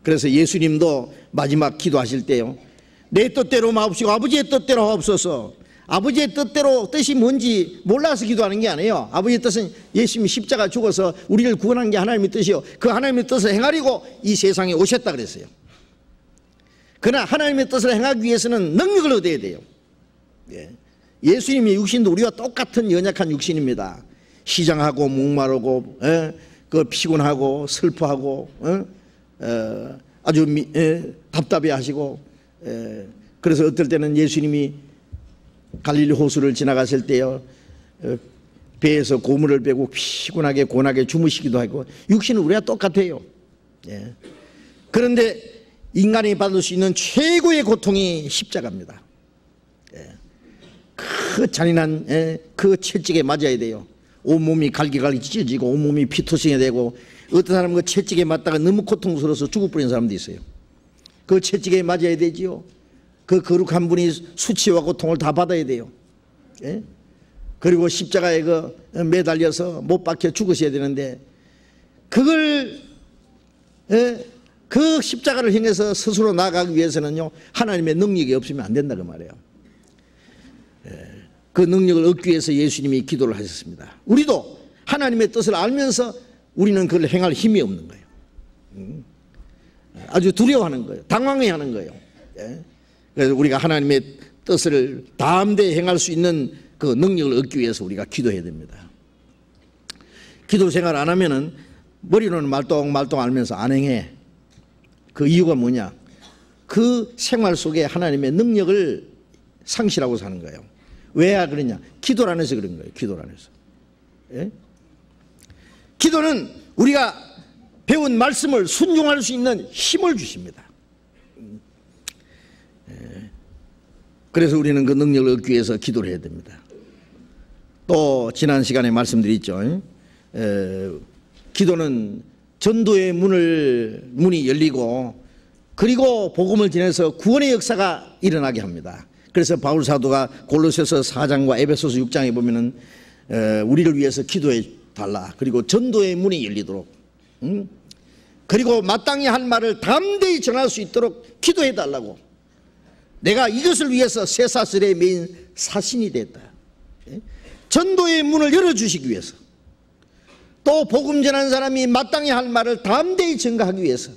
그래서 예수님도 마지막 기도하실 때요, 내 뜻대로 마옵시고 아버지의 뜻대로 하옵소서. 아버지의 뜻대로 뜻이 뭔지 몰라서 기도하는 게 아니에요. 아버지의 뜻은 예수님이 십자가 죽어서 우리를 구원한 게 하나님의 뜻이요, 그 하나님의 뜻을 행하려고 이 세상에 오셨다 그랬어요. 그러나 하나님의 뜻을 행하기 위해서는 능력을 얻어야 돼요. 예수님의 육신도 우리와 똑같은 연약한 육신입니다. 시장하고 목마르고 그 피곤하고 슬퍼하고 아주 답답해 하시고, 그래서 어떨 때는 예수님이 갈릴리 호수를 지나갔을 때요, 배에서 고물을 빼고 피곤하게 고나게 주무시기도 하고, 육신은 우리와 똑같아요. 그런데 인간이 받을 수 있는 최고의 고통이 십자가입니다. 그 잔인한 그 채찍에 맞아야 돼요. 온몸이 갈기갈기 찢어지고 온몸이 피투성이 되고, 어떤 사람은 그 채찍에 맞다가 너무 고통스러워서 죽어버린 사람도 있어요. 그 채찍에 맞아야 되지요. 그 거룩한 분이 수치와 고통을 다 받아야 돼요. 그리고 십자가에 매달려서 못 박혀 죽으셔야 되는데, 그걸 그 십자가를 향해서 스스로 나아가기 위해서는요, 하나님의 능력이 없으면 안 된다 그 말이에요. 그 능력을 얻기 위해서 예수님이 기도를 하셨습니다. 우리도 하나님의 뜻을 알면서 우리는 그걸 행할 힘이 없는 거예요. 아주 두려워하는 거예요. 당황해하는 거예요. 그래서 우리가 하나님의 뜻을 담대히 행할 수 있는 그 능력을 얻기 위해서 우리가 기도해야 됩니다. 기도 생활 안 하면은 머리로는 말똥말똥 알면서 안 행해. 그 이유가 뭐냐? 그 생활 속에 하나님의 능력을 상실하고 사는 거예요. 왜 그러냐? 기도 안 해서 그런 거예요. 기도 안 해서. 예? 기도는 우리가 배운 말씀을 순종할 수 있는 힘을 주십니다. 그래서 우리는 그 능력을 얻기 위해서 기도를 해야 됩니다. 또 지난 시간에 말씀드렸죠. 기도는 전도의 문이 열리고 그리고 복음을 전해서 구원의 역사가 일어나게 합니다. 그래서 바울 사도가 골로새서 4장과 에베소서 6장에 보면은 우리를 위해서 기도해 달라. 그리고 전도의 문이 열리도록, 그리고 마땅히 할 말을 담대히 전할 수 있도록 기도해 달라고. 내가 이것을 위해서 쇠사슬에 매인 사신이 됐다. 전도의 문을 열어주시기 위해서, 또 복음 전하는 사람이 마땅히 할 말을 담대히 전가하기 위해서,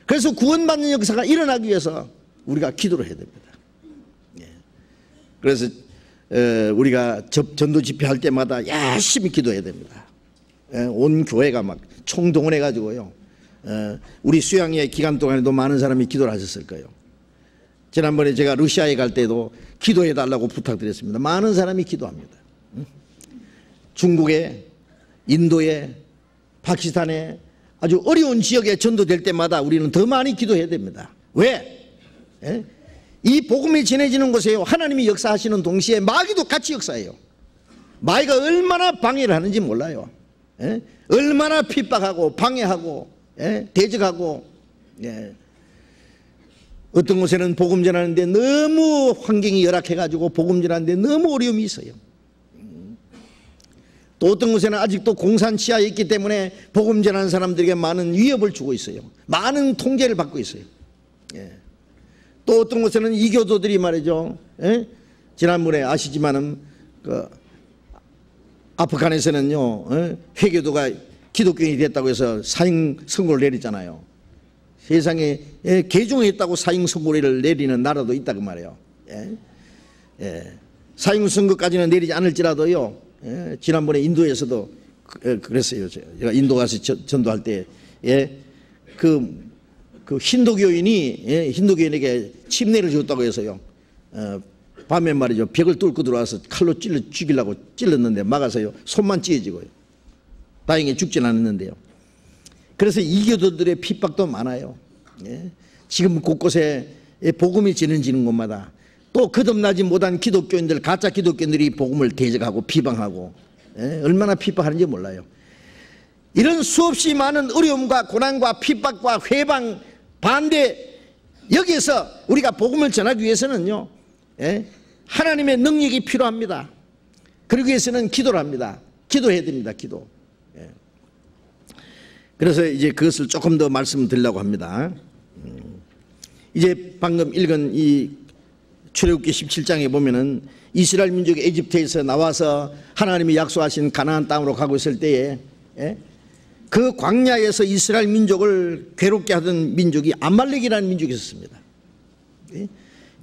그래서 구원받는 역사가 일어나기 위해서 우리가 기도를 해야 됩니다. 그래서 우리가 전도 집회할 때마다 열심히 기도해야 됩니다. 온 교회가 막 총동원해 가지고요. 우리 수양회 기간 동안에도 많은 사람이 기도를 하셨을 거예요. 지난번에 제가 러시아에 갈 때도 기도해 달라고 부탁드렸습니다. 많은 사람이 기도합니다. 중국에, 인도에, 파키스탄에 아주 어려운 지역에 전도될 때마다 우리는 더 많이 기도해야 됩니다. 왜? 이 복음이 전해지는 곳에요, 하나님이 역사하시는 동시에 마귀도 같이 역사해요. 마귀가 얼마나 방해를 하는지 몰라요. 얼마나 핍박하고 방해하고 대적하고. 어떤 곳에는 복음 전하는데 너무 환경이 열악해가지고 복음 전하는데 너무 어려움이 있어요. 또 어떤 곳에는 아직도 공산 치하에 있기 때문에 복음 전하는 사람들에게 많은 위협을 주고 있어요. 많은 통제를 받고 있어요. 또 어떤 곳에는 이교도들이 말이죠. 지난번에 아시지만은 그 아프간에서는요, 회교도가 기독교인이 됐다고 해서 사형 선고를 내리잖아요. 세상에 개종했다고 사형 선고를 내리는 나라도 있다고 말해요. 사형 선고까지는 내리지 않을지라도요. 지난번에 인도에서도 그랬어요. 제가 인도 가서 전도할 때, 그 힌두교인에게 침례를 줬다고 해서요. 밤에 말이죠, 벽을 뚫고 들어와서 칼로 죽이려고 찔렀는데 막아서요, 손만 찢어지고요. 다행히 죽진 않았는데요. 그래서 이교도들의 핍박도 많아요. 지금 곳곳에 복음이 전해지는 곳마다 또 거듭나지 못한 기독교인들, 가짜 기독교인들이 복음을 대적하고 비방하고 얼마나 핍박하는지 몰라요. 이런 수없이 많은 어려움과 고난과 핍박과 회방, 반대, 여기에서 우리가 복음을 전하기 위해서는요, 하나님의 능력이 필요합니다. 그러기 위해서는 기도를 합니다. 기도해야 됩니다. 기도. 그래서 이제 그것을 조금 더 말씀드리려고 합니다. 이제 방금 읽은 이 출애굽기 17장에 보면은 이스라엘 민족이 에집트에서 나와서 하나님이 약속하신 가나안 땅으로 가고 있을 때에 그 광야에서 이스라엘 민족을 괴롭게 하던 민족이 아말렉이라는 민족이 있었습니다.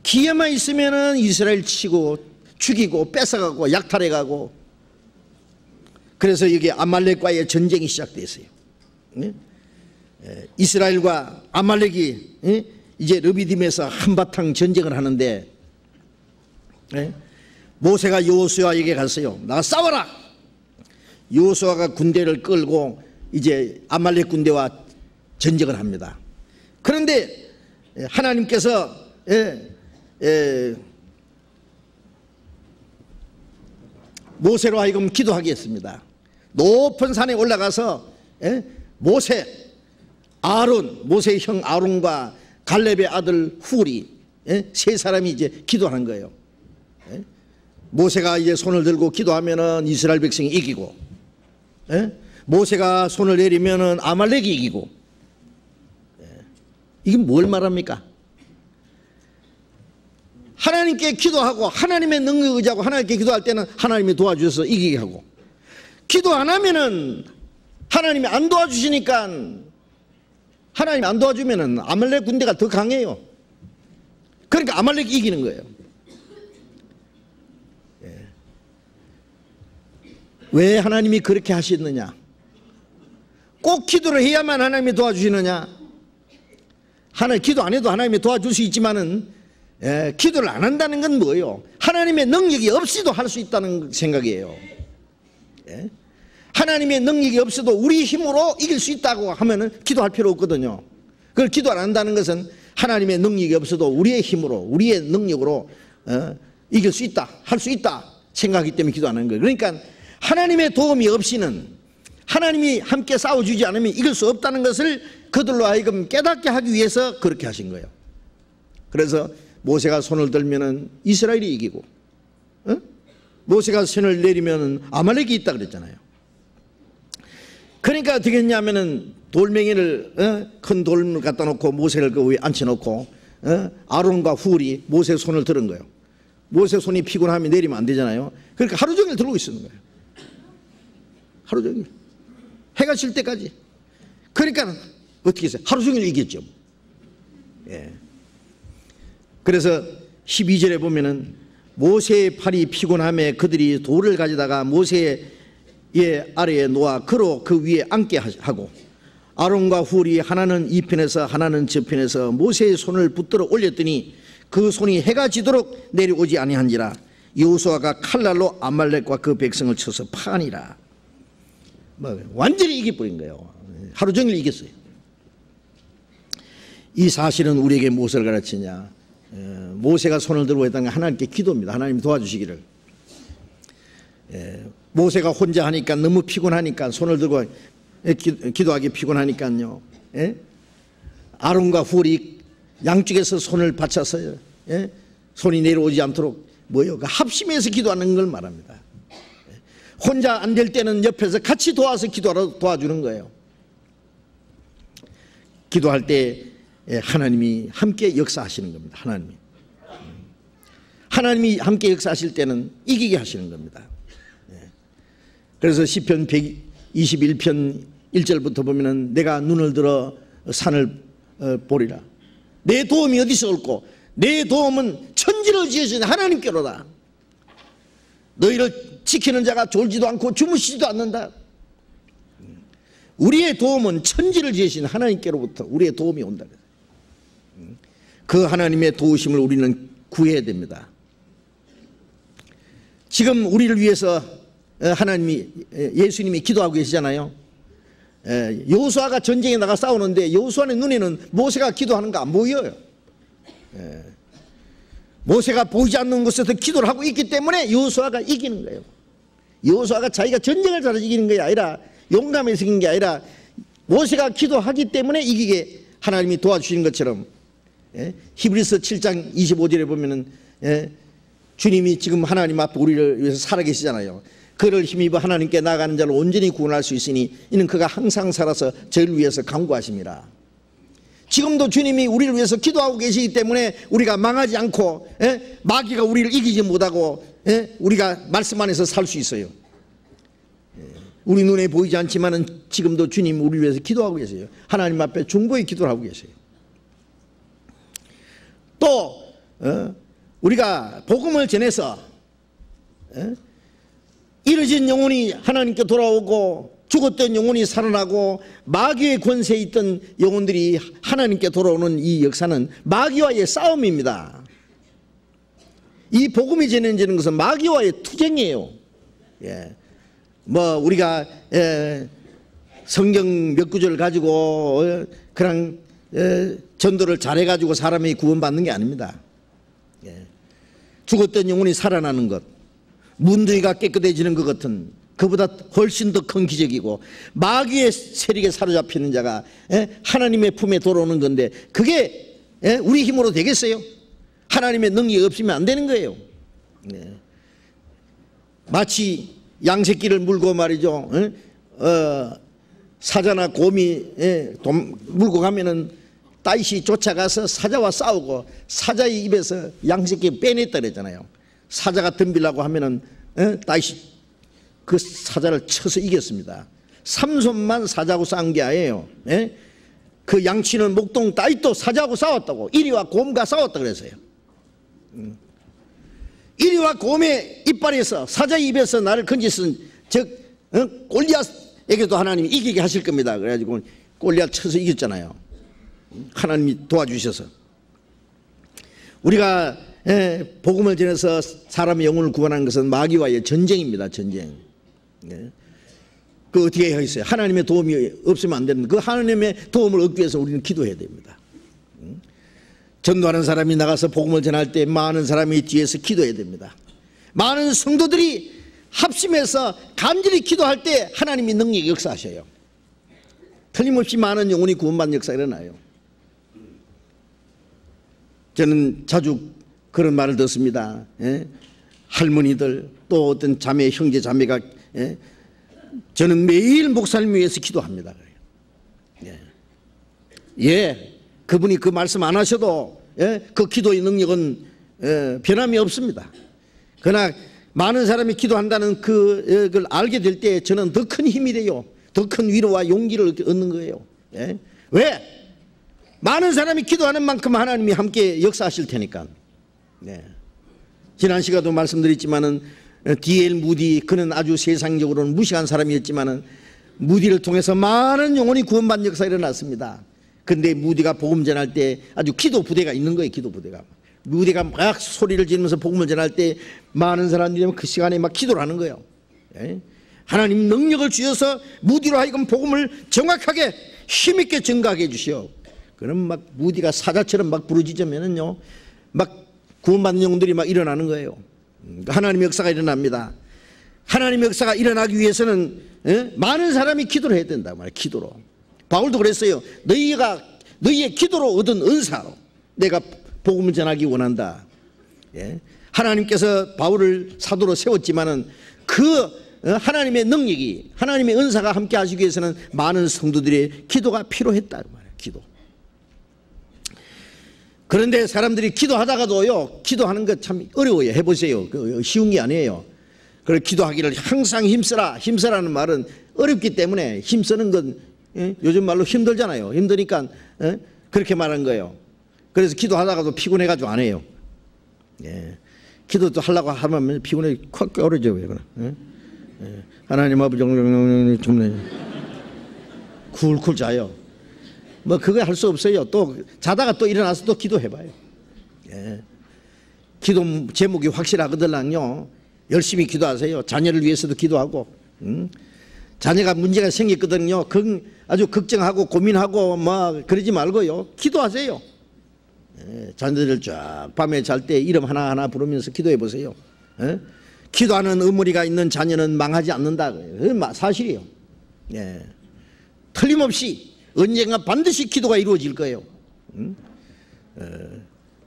기회만 있으면은 이스라엘 치고 죽이고 뺏어가고 약탈해가고, 그래서 여기 아말렉과의 전쟁이 시작됐어요. 이스라엘과 아말렉이 이제 르비딤에서 한바탕 전쟁을 하는데, 모세가 여호수아에게 갔어요. 나가 싸워라. 여호수아가 군대를 끌고 이제 아말렉 군대와 전쟁을 합니다. 그런데 하나님께서 모세로 하여금 기도하게 했습니다. 높은 산에 올라가서 모세, 아론, 모세의 형 아론과 갈렙의 아들 훌이 세 사람이 이제 기도하는 거예요. 모세가 이제 손을 들고 기도하면은 이스라엘 백성이 이기고, 모세가 손을 내리면은 아말렉이 이기고. 이게 뭘 말합니까? 하나님께 기도하고 하나님의 능력을 의지하고 하나님께 기도할 때는 하나님이 도와주셔서 이기게 하고, 기도 안 하면은 하나님이 안 도와주시니까, 하나님이 안 도와주면은 아말렉 군대가 더 강해요. 그러니까 아말렉이 이기는 거예요. 왜 하나님이 그렇게 하시느냐? 꼭 기도를 해야만 하나님이 도와주시느냐? 기도 안 해도 하나님이 도와줄 수 있지만은 기도를 안 한다는 건 뭐예요? 하나님의 능력이 없이도 할 수 있다는 생각이에요. 하나님의 능력이 없어도 우리 힘으로 이길 수 있다고 하면은 기도할 필요 없거든요. 그걸 기도 안 한다는 것은 하나님의 능력이 없어도 우리의 힘으로, 우리의 능력으로 이길 수 있다, 할 수 있다 생각하기 때문에 기도 안 하는 거예요. 그러니까 하나님의 도움이 없이는, 하나님이 함께 싸워주지 않으면 이길 수 없다는 것을 그들로 하여금 깨닫게 하기 위해서 그렇게 하신 거예요. 그래서 모세가 손을 들면은 이스라엘이 이기고, 모세가 손을 내리면은 아말렉이 있다 그랬잖아요. 그러니까 어떻게 했냐면은 돌멩이를 큰 돌을 갖다 놓고 모세를 그 위에 앉혀놓고 아론과 훌이 모세 손을 들은 거예요. 모세 손이 피곤하면 내리면 안 되잖아요. 그러니까 하루 종일 들고 있는 거예요. 하루 종일 해가 질 때까지. 그러니까 어떻게 했어요? 하루 종일 이겼죠. 그래서 12절에 보면은 모세의 팔이 피곤함에 그들이 돌을 가져다가 모세의 아래에 놓아 그로 그 위에 앉게 하고 아론과 훌이 하나는 이 편에서 하나는 저 편에서 모세의 손을 붙들어 올렸더니 그 손이 해가 지도록 내려오지 아니한지라. 여호수아가 칼날로 아말렉과 그 백성을 쳐서 파니라. 완전히 이겨버린 거예요. 하루 종일 이겼어요. 이 사실은 우리에게 무엇을 가르치냐? 모세가 손을 들고 했다는 건 하나님께 기도입니다. 하나님 도와주시기를. 모세가 혼자 하니까 너무 피곤하니까 손을 들고 기도하기 피곤하니까요. 아론과 훌이 양쪽에서 손을 받쳐서요. 손이 내려오지 않도록 뭐요? 합심해서 기도하는 걸 말합니다. 혼자 안 될 때는 옆에서 같이 도와서 도와주는 거예요. 기도할 때 하나님이 함께 역사하시는 겁니다. 하나님이 함께 역사하실 때는 이기게 하시는 겁니다. 그래서 시편 121편 1절부터 보면은 내가 눈을 들어 산을 보리라. 내 도움이 어디서 올고 내 도움은 천지를 지으신 하나님께로다. 너희를 지키는 자가 졸지도 않고 주무시지도 않는다. 우리의 도움은 천지를 지으신 하나님께로부터 우리의 도움이 온다. 그 하나님의 도우심을 우리는 구해야 됩니다. 지금 우리를 위해서 예수님이 기도하고 계시잖아요. 여호수아가 전쟁에 나가 싸우는데 여호수아의 눈에는 모세가 기도하는 거 안 보여요. 모세가 보이지 않는 곳에서 기도를 하고 있기 때문에 여호수아가 이기는 거예요. 여호수아가 자기가 전쟁을 잘해서 이기는 게 아니라 용감해서 이기는 게 아니라 모세가 기도하기 때문에 이기게 하나님이 도와주시는 것처럼 히브리서 7장 25절에 보면은 주님이 지금 하나님 앞에 우리를 위해서 살아계시잖아요. 그를 힘입어 하나님께 나아가는 자를 온전히 구원할 수 있으니 이는 그가 항상 살아서 저희를 위해서 간구하십니다. 지금도 주님이 우리를 위해서 기도하고 계시기 때문에 우리가 망하지 않고 마귀가 우리를 이기지 못하고 우리가 말씀 안에서 살 수 있어요. 우리 눈에 보이지 않지만은 지금도 주님 우리를 위해서 기도하고 계세요. 하나님 앞에 중보의 기도를 하고 계세요. 또 우리가 복음을 전해서 잃어진 영혼이 하나님께 돌아오고 죽었던 영혼이 살아나고 마귀의 권세에 있던 영혼들이 하나님께 돌아오는 이 역사는 마귀와의 싸움입니다. 이 복음이 전해지는 것은 마귀와의 투쟁이에요. 뭐 우리가 성경 몇 구절을 가지고 그냥 전도를 잘해가지고 사람이 구원받는 게 아닙니다. 죽었던 영혼이 살아나는 것, 문둥이가 깨끗해지는 것 같은 그보다 훨씬 더 큰 기적이고 마귀의 세력에 사로잡히는 자가 하나님의 품에 돌아오는 건데 그게 우리 힘으로 되겠어요? 하나님의 능력이 없으면 안 되는 거예요. 마치 양새끼를 물고 말이죠. 사자나 곰이 물고 가면은 다윗이 쫓아가서 사자와 싸우고 사자의 입에서 양새끼 빼냈다 그랬잖아요. 사자가 덤비려고 하면은 다윗이 그 사자를 쳐서 이겼습니다. 삼손만 사자하고 싸운 게 아니에요. 그 양치는 목동 다윗도 사자하고 싸웠다고. 이리와 곰과 싸웠다 그랬어요. 이리와 곰의 이빨에서 사자의 입에서 나를 건지신 즉 골리앗에게도 하나님이 이기게 하실 겁니다. 그래가지고 골리앗 쳐서 이겼잖아요. 하나님이 도와주셔서 우리가 복음을 전해서 사람의 영혼을 구원하는 것은 마귀와의 전쟁입니다. 전쟁. 그 어떻게 해야 있어요? 하나님의 도움이 없으면 안 되는데 그 하나님의 도움을 얻기 위해서 우리는 기도해야 됩니다. 전도하는 사람이 나가서 복음을 전할 때 많은 사람이 뒤에서 기도해야 됩니다. 많은 성도들이 합심해서 간절히 기도할 때 하나님이 능력이 역사하셔요. 틀림없이 많은 영혼이 구원받는 역사가 일어나요. 저는 자주 그런 말을 듣습니다. 할머니들 또 어떤 자매, 형제, 자매가 저는 매일 목사님 위해서 기도합니다. 그분이 그 말씀 안 하셔도 그 기도의 능력은 변함이 없습니다. 그러나 많은 사람이 기도한다는 그걸 알게 될 때 저는 더 큰 힘이 돼요. 더 큰 위로와 용기를 얻는 거예요. 왜? 많은 사람이 기도하는 만큼 하나님이 함께 역사하실 테니까. 지난 시간에도 말씀드렸지만은 D.L. 무디, 그는 아주 세상적으로는 무시한 사람이었지만은 무디를 통해서 많은 영혼이 구원받는 역사가 일어났습니다. 근데 무디가 복음 전할 때 아주 기도 부대가 있는 거예요. 기도 부대가. 무디가 막 소리를 지르면서 복음을 전할 때 많은 사람들이 그 시간에 막 기도를 하는 거예요. 하나님 능력을 주셔서 무디로 하여금 복음을 정확하게 힘있게 전가하게 해주시오. 그럼 막 무디가 사자처럼 막 부르짖으면은요, 막 구원받는 영혼들이 막 일어나는 거예요. 하나님의 역사가 일어납니다. 하나님의 역사가 일어나기 위해서는 많은 사람이 기도를 해야 된다 말이에요. 기도로. 바울도 그랬어요. 너희의 기도로 얻은 은사로 내가 복음을 전하기 원한다. 하나님께서 바울을 사도로 세웠지만은 그 하나님의 능력이, 하나님의 은사가 함께 하시기 위해서는 많은 성도들의 기도가 필요했다 말이에요. 기도. 그런데 사람들이 기도하다가도요, 기도하는 것 참 어려워요. 해보세요. 쉬운 게 아니에요. 그래서 기도하기를 항상 힘쓰라는 말은 어렵기 때문에 힘쓰는 건 요즘 말로 힘들잖아요. 힘드니까 그렇게 말한 거예요. 그래서 기도하다가도 피곤해가지고 안 해요. 기도도 하려고 하면 피곤해 콱 껴오르죠. 하나님 아버지 정말 쿨쿨 자요. 뭐 그거 할 수 없어요. 또 자다가 또 일어나서 또 기도해봐요. 기도 제목이 확실하거든요. 열심히 기도하세요. 자녀를 위해서도 기도하고. 자녀가 문제가 생겼거든요. 아주 걱정하고 고민하고 막 그러지 말고요. 기도하세요. 자녀들을 쫙 밤에 잘 때 이름 하나하나 부르면서 기도해 보세요. 기도하는 어머니가 있는 자녀는 망하지 않는다. 그건 사실이에요. 틀림없이 언젠가 반드시 기도가 이루어질 거예요.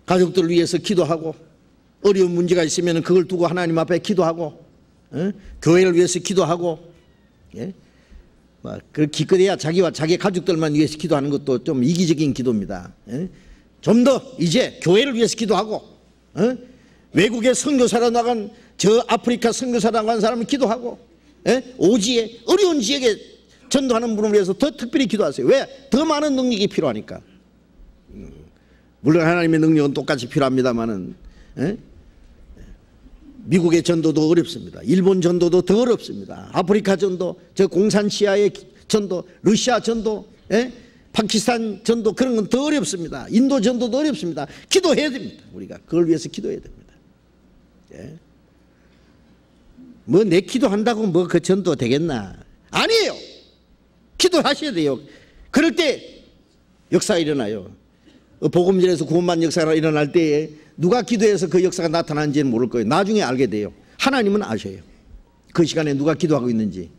가족들을 위해서 기도하고, 어려운 문제가 있으면 그걸 두고 하나님 앞에 기도하고, 교회를 위해서 기도하고, 기껏해야 자기와 자기 가족들만 위해서 기도하는 것도 좀 이기적인 기도입니다. 좀 더 이제 교회를 위해서 기도하고, 외국에 선교사로 나간 저 아프리카 선교사로 나간 사람을 기도하고, 오지에 어려운 지역에 전도하는 분을 위해서 더 특별히 기도하세요. 왜? 더 많은 능력이 필요하니까. 물론 하나님의 능력은 똑같이 필요합니다만은 미국의 전도도 어렵습니다. 일본 전도도 더 어렵습니다. 아프리카 전도, 저 공산시아의 전도, 러시아 전도, 파키스탄 전도, 그런 건 더 어렵습니다. 인도 전도도 어렵습니다. 기도해야 됩니다. 우리가 그걸 위해서 기도해야 됩니다. 뭐 내 기도한다고 뭐 그 전도 되겠나? 아니에요. 기도하셔야 돼요. 그럴 때 역사가 일어나요. 복음전에서 구원받는 역사가 일어날 때에 누가 기도해서 그 역사가 나타나는지는 모를 거예요. 나중에 알게 돼요. 하나님은 아셔요. 그 시간에 누가 기도하고 있는지.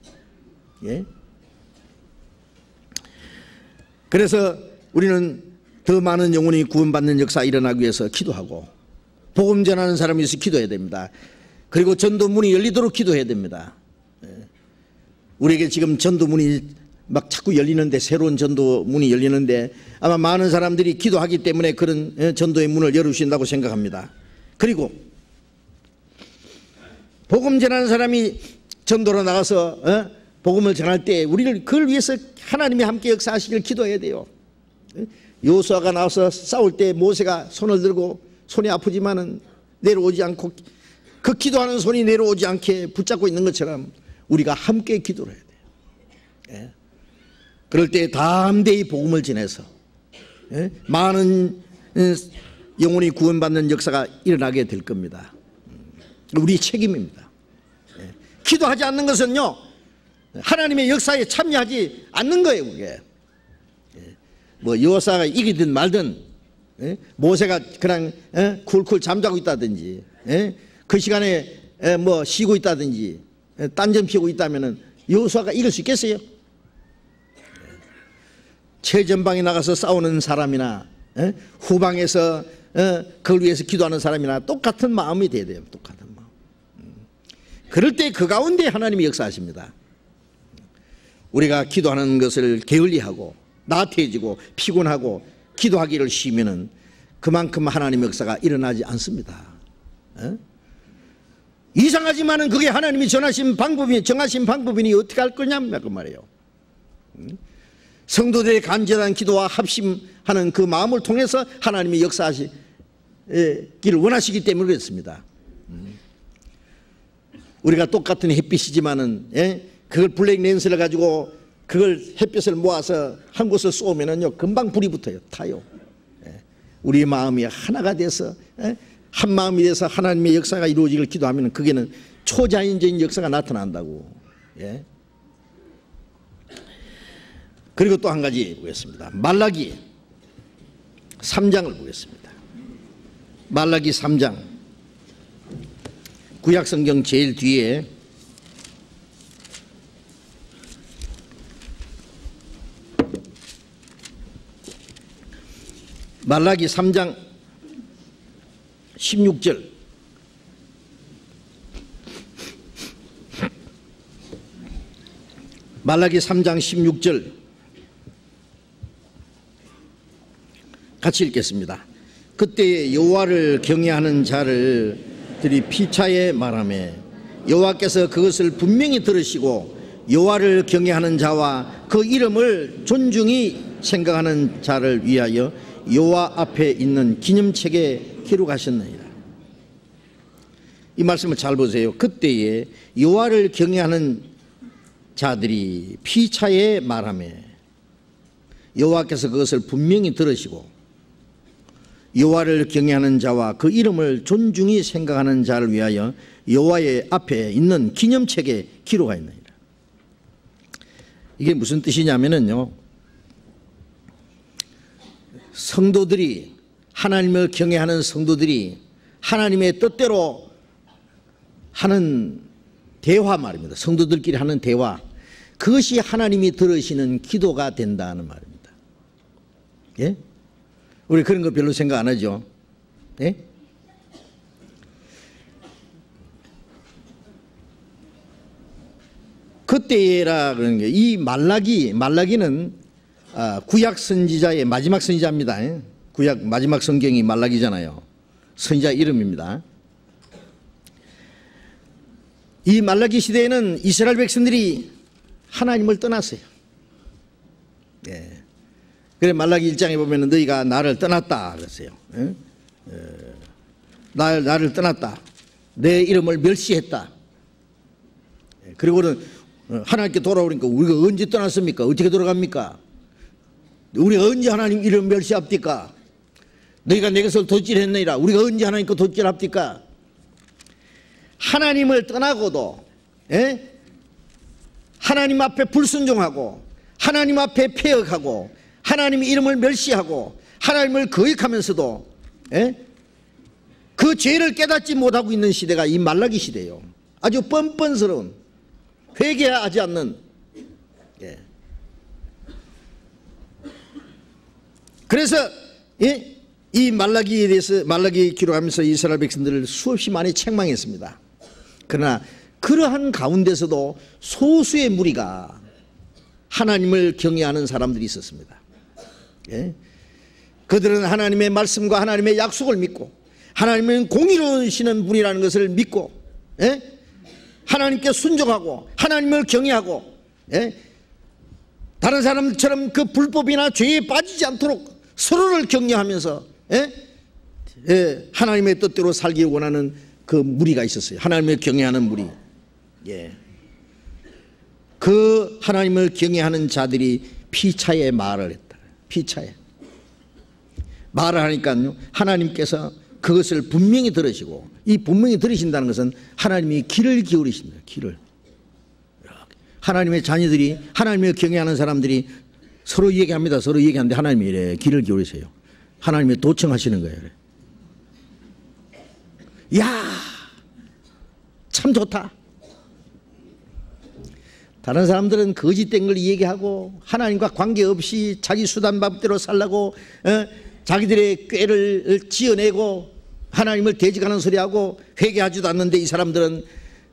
그래서 우리는 더 많은 영혼이 구원받는 역사가 일어나기 위해서 기도하고, 복음 전하는 사람이 있어서 기도해야 됩니다. 그리고 전도문이 열리도록 기도해야 됩니다. 우리에게 지금 전도문이 막 자꾸 열리는데, 새로운 전도문이 열리는데 아마 많은 사람들이 기도하기 때문에 그런 전도의 문을 열으신다고 생각합니다. 그리고 복음 전하는 사람이 전도로 나가서 복음을 전할 때 우리를 그걸 위해서 하나님이 함께 역사하시길 기도해야 돼요. 여호수아가 나와서 싸울 때 모세가 손을 들고 손이 아프지만은 내려오지 않고, 그 기도하는 손이 내려오지 않게 붙잡고 있는 것처럼 우리가 함께 기도를 해야 돼요. 그럴 때 담대히 복음을 전해서 많은 영혼이 구원받는 역사가 일어나게 될 겁니다. 우리 책임입니다. 기도하지 않는 것은요, 하나님의 역사에 참여하지 않는 거예요. 그게 뭐 여호사가 이기든 말든, 모세가 그냥 쿨쿨 잠자고 있다든지, 그 시간에 뭐 쉬고 있다든지, 딴전 피우고 있다면은 여호사가 이길 수 있겠어요? 최전방에 나가서 싸우는 사람이나 후방에서 그걸 위해서 기도하는 사람이나 똑같은 마음이 돼야 돼요. 똑같은 마음. 그럴 때 그 가운데 하나님이 역사하십니다. 우리가 기도하는 것을 게을리하고 나태해지고 피곤하고 기도하기를 쉬면은 그만큼 하나님의 역사가 일어나지 않습니다. 이상하지만은 그게 하나님이 정하신 방법이니 어떻게 할 거냐면 그 말이에요. 성도들의 간절한 기도와 합심하는 그 마음을 통해서 하나님이 역사하시기를 원하시기 때문에 그렇습니다. 우리가 똑같은 햇빛이지만은 그걸 블랙 렌스를 가지고 그걸 햇빛을 모아서 한 곳을 쏘면은요 금방 불이 붙어요. 타요. 우리 마음이 하나가 돼서 한 마음이 돼서 하나님의 역사가 이루어지길 기도하면 그게는 초자연적인 역사가 나타난다고. 그리고 또 한 가지 보겠습니다. 말라기 3장을 보겠습니다. 말라기 3장 구약성경 제일 뒤에 말라기 3장 16절 말라기 3장 16절 같이 읽겠습니다. 그때 여호와를 경외하는 자들이 피차에 말하며 여호와께서 그것을 분명히 들으시고 여호와를 경외하는 자와 그 이름을 존중히 생각하는 자를 위하여 여호와 앞에 있는 기념책에 기록하셨느니라. 이 말씀을 잘 보세요. 그때에 여호와를 경외하는 자들이 피차에 말하며 여호와께서 그것을 분명히 들으시고 여호와를 경외하는 자와 그 이름을 존중히 생각하는 자를 위하여 여호와의 앞에 있는 기념책에 기록하였느니라. 이게 무슨 뜻이냐면요, 성도들이, 하나님을 경외하는 성도들이 하나님의 뜻대로 하는 대화 말입니다. 성도들끼리 하는 대화, 그것이 하나님이 들으시는 기도가 된다는 말입니다. 예? 우리 그런 거 별로 생각 안 하죠. 예? 그때라 그러는 게, 이 말라기는 구약 선지자의 마지막 선지자입니다. 구약 마지막 성경이 말라기잖아요. 선지자 이름입니다. 이 말라기 시대에는 이스라엘 백성들이 하나님을 떠났어요. 예. 그래 말라기 1장에 보면 너희가 나를 떠났다 그랬어요. 나를 떠났다. 내 이름을 멸시했다. 그리고는 하나님께 돌아오니까 우리가 언제 떠났습니까? 어떻게 돌아갑니까? 우리가 언제 하나님 이름 멸시합니까? 너희가 내 것을 도질했느니라. 우리가 언제 하나님 거 도질합니까? 하나님을 떠나고도 하나님 앞에 불순종하고 하나님 앞에 패역하고 하나님의 이름을 멸시하고 하나님을 거역하면서도 그 죄를 깨닫지 못하고 있는 시대가 이 말라기 시대예요. 아주 뻔뻔스러운, 회개하지 않는. 그래서 이 말라기에 대해서 말라기 기록하면서 이스라엘 백성들을 수없이 많이 책망했습니다. 그러나 그러한 가운데서도 소수의 무리가 하나님을 경외하는 사람들이 있었습니다. 그들은 하나님의 말씀과 하나님의 약속을 믿고 하나님은 공의로우시는 분이라는 것을 믿고 하나님께 순종하고 하나님을 경외하고 다른 사람처럼 그 불법이나 죄에 빠지지 않도록 서로를 격려하면서 하나님의 뜻대로 살기 원하는 그 무리가 있었어요. 하나님을 경외하는 무리. 그 하나님을 경외하는 자들이 피차에 말을 했다. 피차에. 말을 하니까요, 하나님께서 그것을 분명히 들으시고, 이 분명히 들으신다는 것은 하나님이 귀를 기울이십니다. 귀를. 하나님의 자녀들이, 하나님을 경외하는 사람들이 서로 얘기합니다. 서로 얘기하는데 하나님이 이래 귀를 기울이세요. 하나님이 도청하시는 거예요. 이야, 참 좋다. 다른 사람들은 거짓된 걸 얘기하고 하나님과 관계없이 자기 수단밥대로 살라고 자기들의 꾀를 지어내고 하나님을 대적하는 소리하고 회개하지도 않는데, 이 사람들은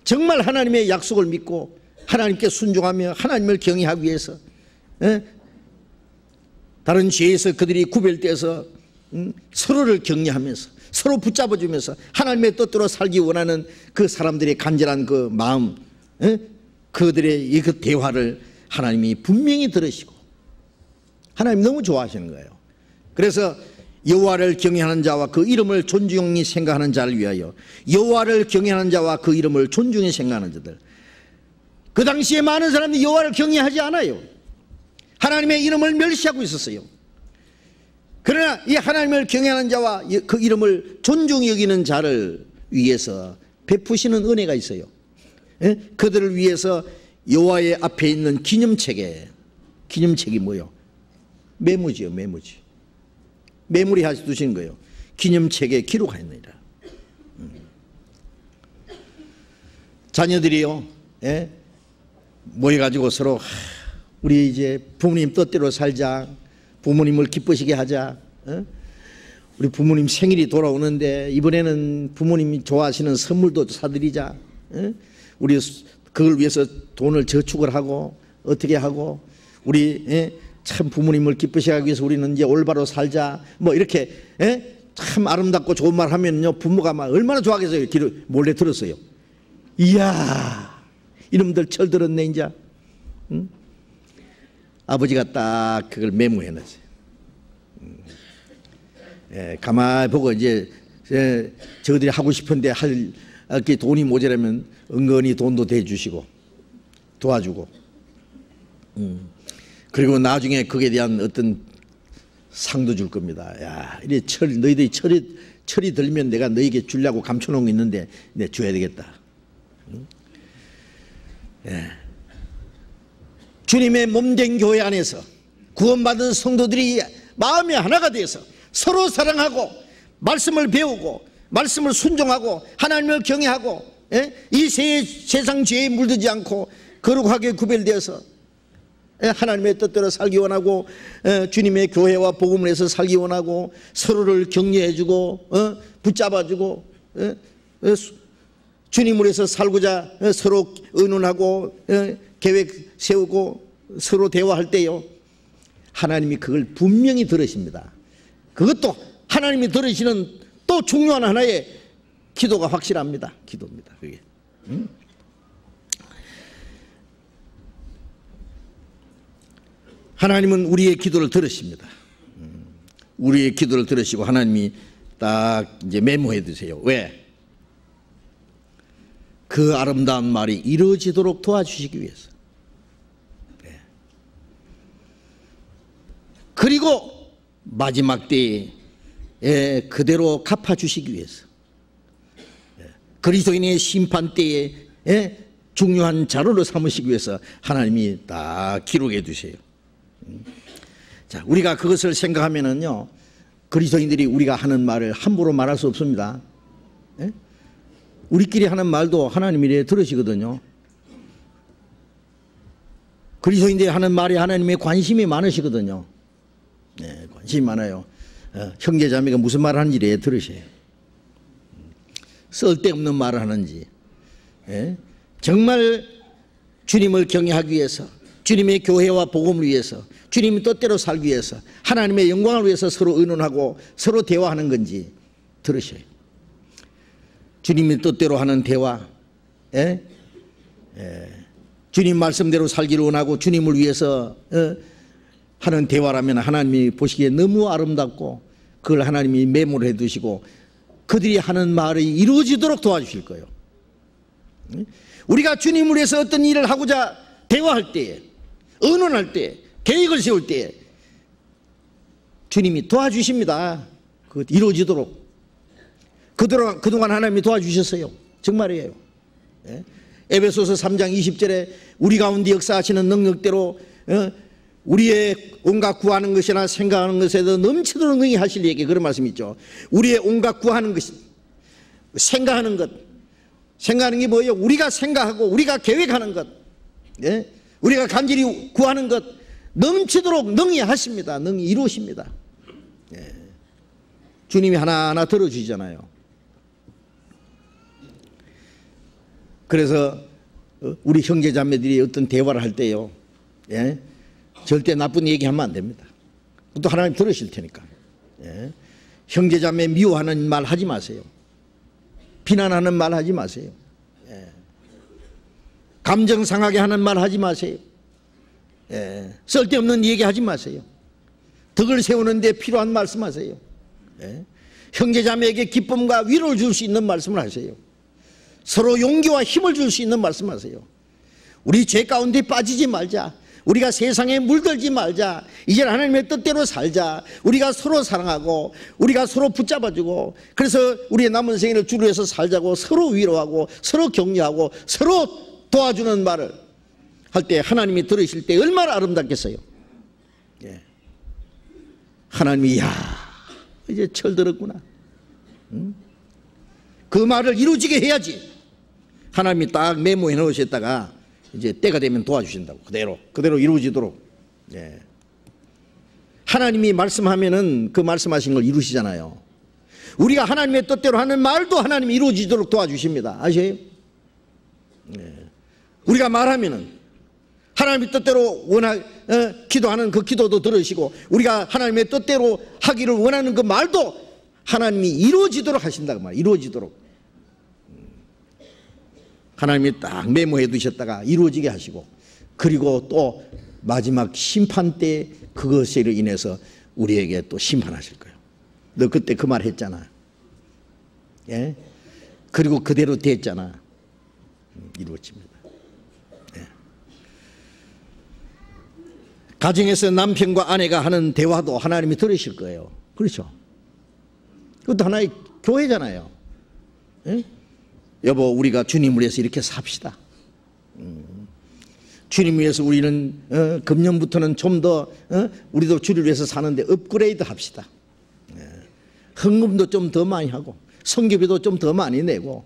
정말 하나님의 약속을 믿고 하나님께 순종하며 하나님을 경외하기 위해서 다른 죄에서 그들이 구별돼서 서로를 격려하면서 서로 붙잡아주면서 하나님의 뜻대로 살기 원하는 그 사람들의 간절한 그 마음, 그들의 이 그 대화를 하나님이 분명히 들으시고 하나님 너무 좋아하시는 거예요. 그래서 여호와를 경외하는 자와 그 이름을 존중히 생각하는 자를 위하여, 여호와를 경외하는 자와 그 이름을 존중히 생각하는 자들. 그 당시에 많은 사람들이 여호와를 경외하지 않아요. 하나님의 이름을 멸시하고 있었어요. 그러나 이 하나님을 경외하는 자와 그 이름을 존중히 여기는 자를 위해서 베푸시는 은혜가 있어요. 그들을 위해서 여호와의 앞에 있는 기념책에, 기념책이 뭐예요? 메모지요. 메모지. 메모리 하시두신 거예요. 기념책에 기록하였느니라. 자녀들이요, 모여가지고 서로 우리 이제 부모님 뜻대로 살자, 부모님을 기쁘시게 하자, 우리 부모님 생일이 돌아오는데 이번에는 부모님이 좋아하시는 선물도 사드리자, 우리 그걸 위해서 돈을 저축을 하고 어떻게 하고 우리 참 부모님을 기쁘시게 하기 위해서 우리는 이제 올바로 살자, 뭐 이렇게 참 아름답고 좋은 말 하면요, 부모가 막 얼마나 좋아하겠어요. 몰래 들었어요. 이야, 이놈들 철 들었네 이제. 응? 아버지가 딱 그걸 메모해놨어요. 가만히 보고 이제 저들이 하고 싶은데 할 게 돈이 모자라면 은근히 돈도 대주시고 도와주고, 그리고 나중에 그에 대한 어떤 상도 줄 겁니다. 야, 이래 너희들이 철이 들면 내가 너희에게 주려고 감춰놓은 거 있는데 내가 줘야 되겠다. 주님의 몸된 교회 안에서 구원받은 성도들이 마음이 하나가 되어서 서로 사랑하고 말씀을 배우고 말씀을 순종하고 하나님을 경외하고 이 세상 죄에 물들지 않고 거룩하게 구별되어서 하나님의 뜻대로 살기 원하고 주님의 교회와 복음을 해서 살기 원하고 서로를 격려해주고 붙잡아주고 주님을 해서 살고자 서로 의논하고 계획 세우고 서로 대화할 때요, 하나님이 그걸 분명히 들으십니다. 그것도 하나님이 들으시는 또 중요한 하나의 기도가 확실합니다. 기도입니다. 그게. 하나님은 우리의 기도를 들으십니다. 우리의 기도를 들으시고 하나님이 딱 이제 메모해 두세요. 왜? 그 아름다운 말이 이루어지도록 도와주시기 위해서. 그리고 마지막 때에 그대로 갚아주시기 위해서, 그리스도인의 심판 때에 중요한 자료로 삼으시기 위해서 하나님이 다 기록해 두세요. 자, 우리가 그것을 생각하면은요, 그리스도인들이 우리가 하는 말을 함부로 말할 수 없습니다. 우리끼리 하는 말도 하나님이 들으시거든요. 그리스도인들이 하는 말이 하나님의 관심이 많으시거든요. 관심이 많아요. 형제 자매가 무슨 말을 하는지 들으세요. 쓸데없는 말을 하는지, 정말 주님을 경외하기 위해서, 주님의 교회와 복음을 위해서, 주님의 뜻대로 살기 위해서, 하나님의 영광을 위해서 서로 의논하고 서로 대화하는 건지 들으셔요. 주님의 뜻대로 하는 대화, 주님 말씀대로 살기를 원하고 주님을 위해서 하는 대화라면 하나님이 보시기에 너무 아름답고 그걸 하나님이 메모를 해두시고 그들이 하는 말이 이루어지도록 도와주실 거예요. 우리가 주님을 위해서 어떤 일을 하고자 대화할 때에, 의논할 때, 계획을 세울 때에 주님이 도와주십니다. 그 이루어지도록 그동안 하나님이 도와주셨어요. 정말이에요. 예? 에베소서 3장 20절에 우리 가운데 역사하시는 능력대로 우리의 온갖 구하는 것이나 생각하는 것에도 넘치도록 능히 하실 얘기, 그런 말씀이 있죠. 우리의 온갖 구하는 것, 생각하는 것, 생각하는 게 뭐예요? 우리가 생각하고 우리가 계획하는 것, 예? 우리가 간절히 구하는 것 넘치도록 능히 하십니다. 능히 이루십니다. 예. 주님이 하나하나 들어주시잖아요. 그래서 우리 형제자매들이 어떤 대화를 할 때요, 예? 절대 나쁜 얘기하면 안 됩니다. 또 하나님 들으실 테니까. 예? 형제자매 미워하는 말 하지 마세요. 비난하는 말 하지 마세요. 예. 감정 상하게 하는 말 하지 마세요. 예. 쓸데없는 얘기 하지 마세요. 덕을 세우는 데 필요한 말씀하세요. 예. 형제자매에게 기쁨과 위로를 줄 수 있는 말씀을 하세요. 서로 용기와 힘을 줄 수 있는 말씀하세요. 우리 죄 가운데 빠지지 말자. 우리가 세상에 물들지 말자. 이제 하나님의 뜻대로 살자. 우리가 서로 사랑하고 우리가 서로 붙잡아주고, 그래서 우리의 남은 생애를 주를 위해서 살자고 서로 위로하고 서로 격려하고 서로 도와주는 말을 할 때 하나님이 들으실 때 얼마나 아름답겠어요. 예. 하나님이 야 이제 철들었구나. 그 말을 이루어지게 해야지. 하나님이 딱 메모해 놓으셨다가 이제 때가 되면 도와주신다고. 그대로 이루어지도록. 예. 하나님이 말씀하면은 그 말씀하신 걸 이루시잖아요. 우리가 하나님의 뜻대로 하는 말도 하나님이 이루어지도록 도와주십니다. 아세요? 예. 우리가 말하면은 하나님의 뜻대로 기도하는 그 기도도 들으시고, 우리가 하나님의 뜻대로 하기를 원하는 그 말도 하나님이 이루어지도록 하신다고 말이에요. 이루어지도록. 하나님이 딱 메모해 두셨다가 이루어지게 하시고, 그리고 또 마지막 심판 때 그것으로 인해서 우리에게 또 심판하실 거예요. 너 그때 그 말 했잖아. 예? 그리고 그대로 됐잖아. 이루어집니다. 예. 가정에서 남편과 아내가 하는 대화도 하나님이 들으실 거예요. 그렇죠? 그것도 하나의 교회잖아요. 예? 여보, 우리가 주님을 위해서 이렇게 삽시다. 주님 위해서 우리는 금년부터는 좀 더 우리도 주를 위해서 사는데 업그레이드 합시다. 헌금도 좀 더 많이 하고, 성교비도 좀 더 많이 내고,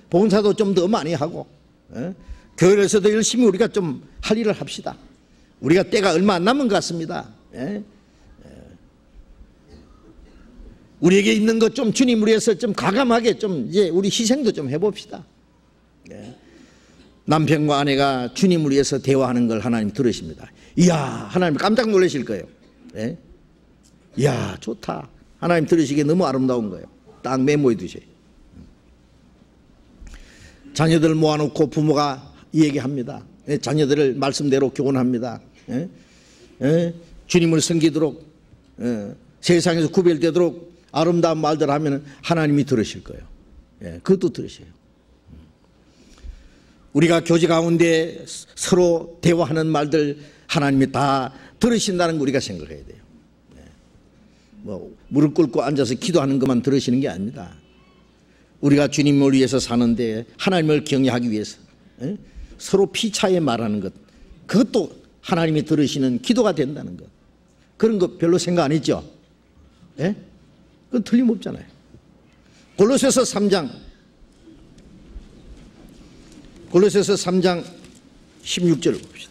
봉사도 좀 더 많이 하고, 교회에서도 열심히 우리가 좀 할 일을 합시다. 우리가 때가 얼마 안 남은 것 같습니다. 우리에게 있는 것 좀 주님을 위해서 좀 과감하게 좀 이제 우리 희생도 좀 해봅시다. 남편과 아내가 주님을 위해서 대화하는 걸 하나님 들으십니다. 이야, 하나님 깜짝 놀라실 거예요. 이야, 좋다. 하나님 들으시기에 너무 아름다운 거예요. 딱 메모해 두세요. 자녀들 모아놓고 부모가 얘기합니다. 자녀들을 말씀대로 교훈합니다. 주님을 섬기도록, 세상에서 구별되도록 아름다운 말들 하면 하나님이 들으실 거예요. 그것도 들으셔요. 우리가 교제 가운데 서로 대화하는 말들 하나님이 다 들으신다는 거 우리가 생각해야 돼요. 뭐 무릎 꿇고 앉아서 기도하는 것만 들으시는 게 아닙니다. 우리가 주님을 위해서 사는데 하나님을 경외하기 위해서 서로 피차에 말하는 것, 그것도 하나님이 들으시는 기도가 된다는 것. 그런 거 별로 생각 안 했죠? 그건 틀림없잖아요. 골로새서 3장 16절을 봅시다.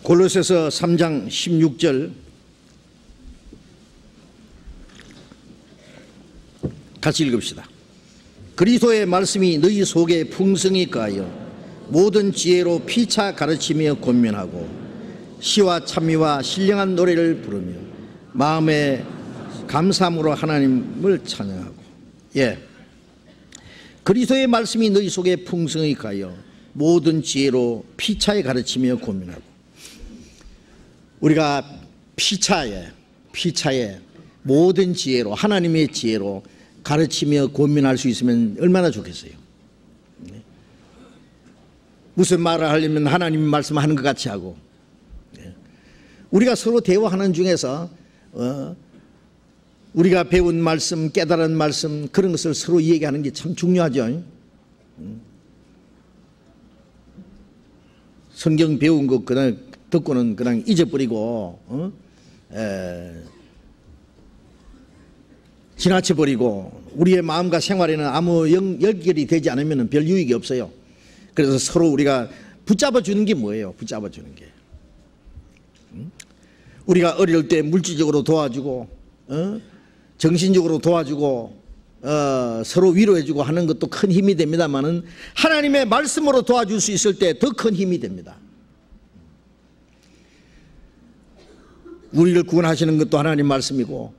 골로새서 3장 16절 같이 읽읍시다. 그리스도의 말씀이 너희 속에 풍성히 가하여 모든 지혜로 피차 가르치며 권면하고 시와 찬미와 신령한 노래를 부르며 마음에 감사함으로 하나님을 찬양하고. 그리스도의 말씀이 너희 속에 풍성히 가하여 모든 지혜로 피차에 가르치며 권면하고. 우리가 피차에 모든 지혜로, 하나님의 지혜로 가르치며 권면할 수 있으면 얼마나 좋겠어요. 무슨 말을 하려면 하나님 말씀하는 것 같이 하고, 우리가 서로 대화하는 중에서 우리가 배운 말씀, 깨달은 말씀, 그런 것을 서로 얘기하는 게 참 중요하죠. 성경 배운 거 그냥 듣고는 그냥 잊어버리고 지나쳐버리고 우리의 마음과 생활에는 아무 연결이 되지 않으면 별 유익이 없어요. 그래서 서로 우리가 붙잡아 주는 게 뭐예요? 붙잡아 주는 게 우리가 어릴 때 물질적으로 도와주고 정신적으로 도와주고 서로 위로해주고 하는 것도 큰 힘이 됩니다만은 하나님의 말씀으로 도와줄 수 있을 때 더 큰 힘이 됩니다. 우리를 구원하시는 것도 하나님 말씀이고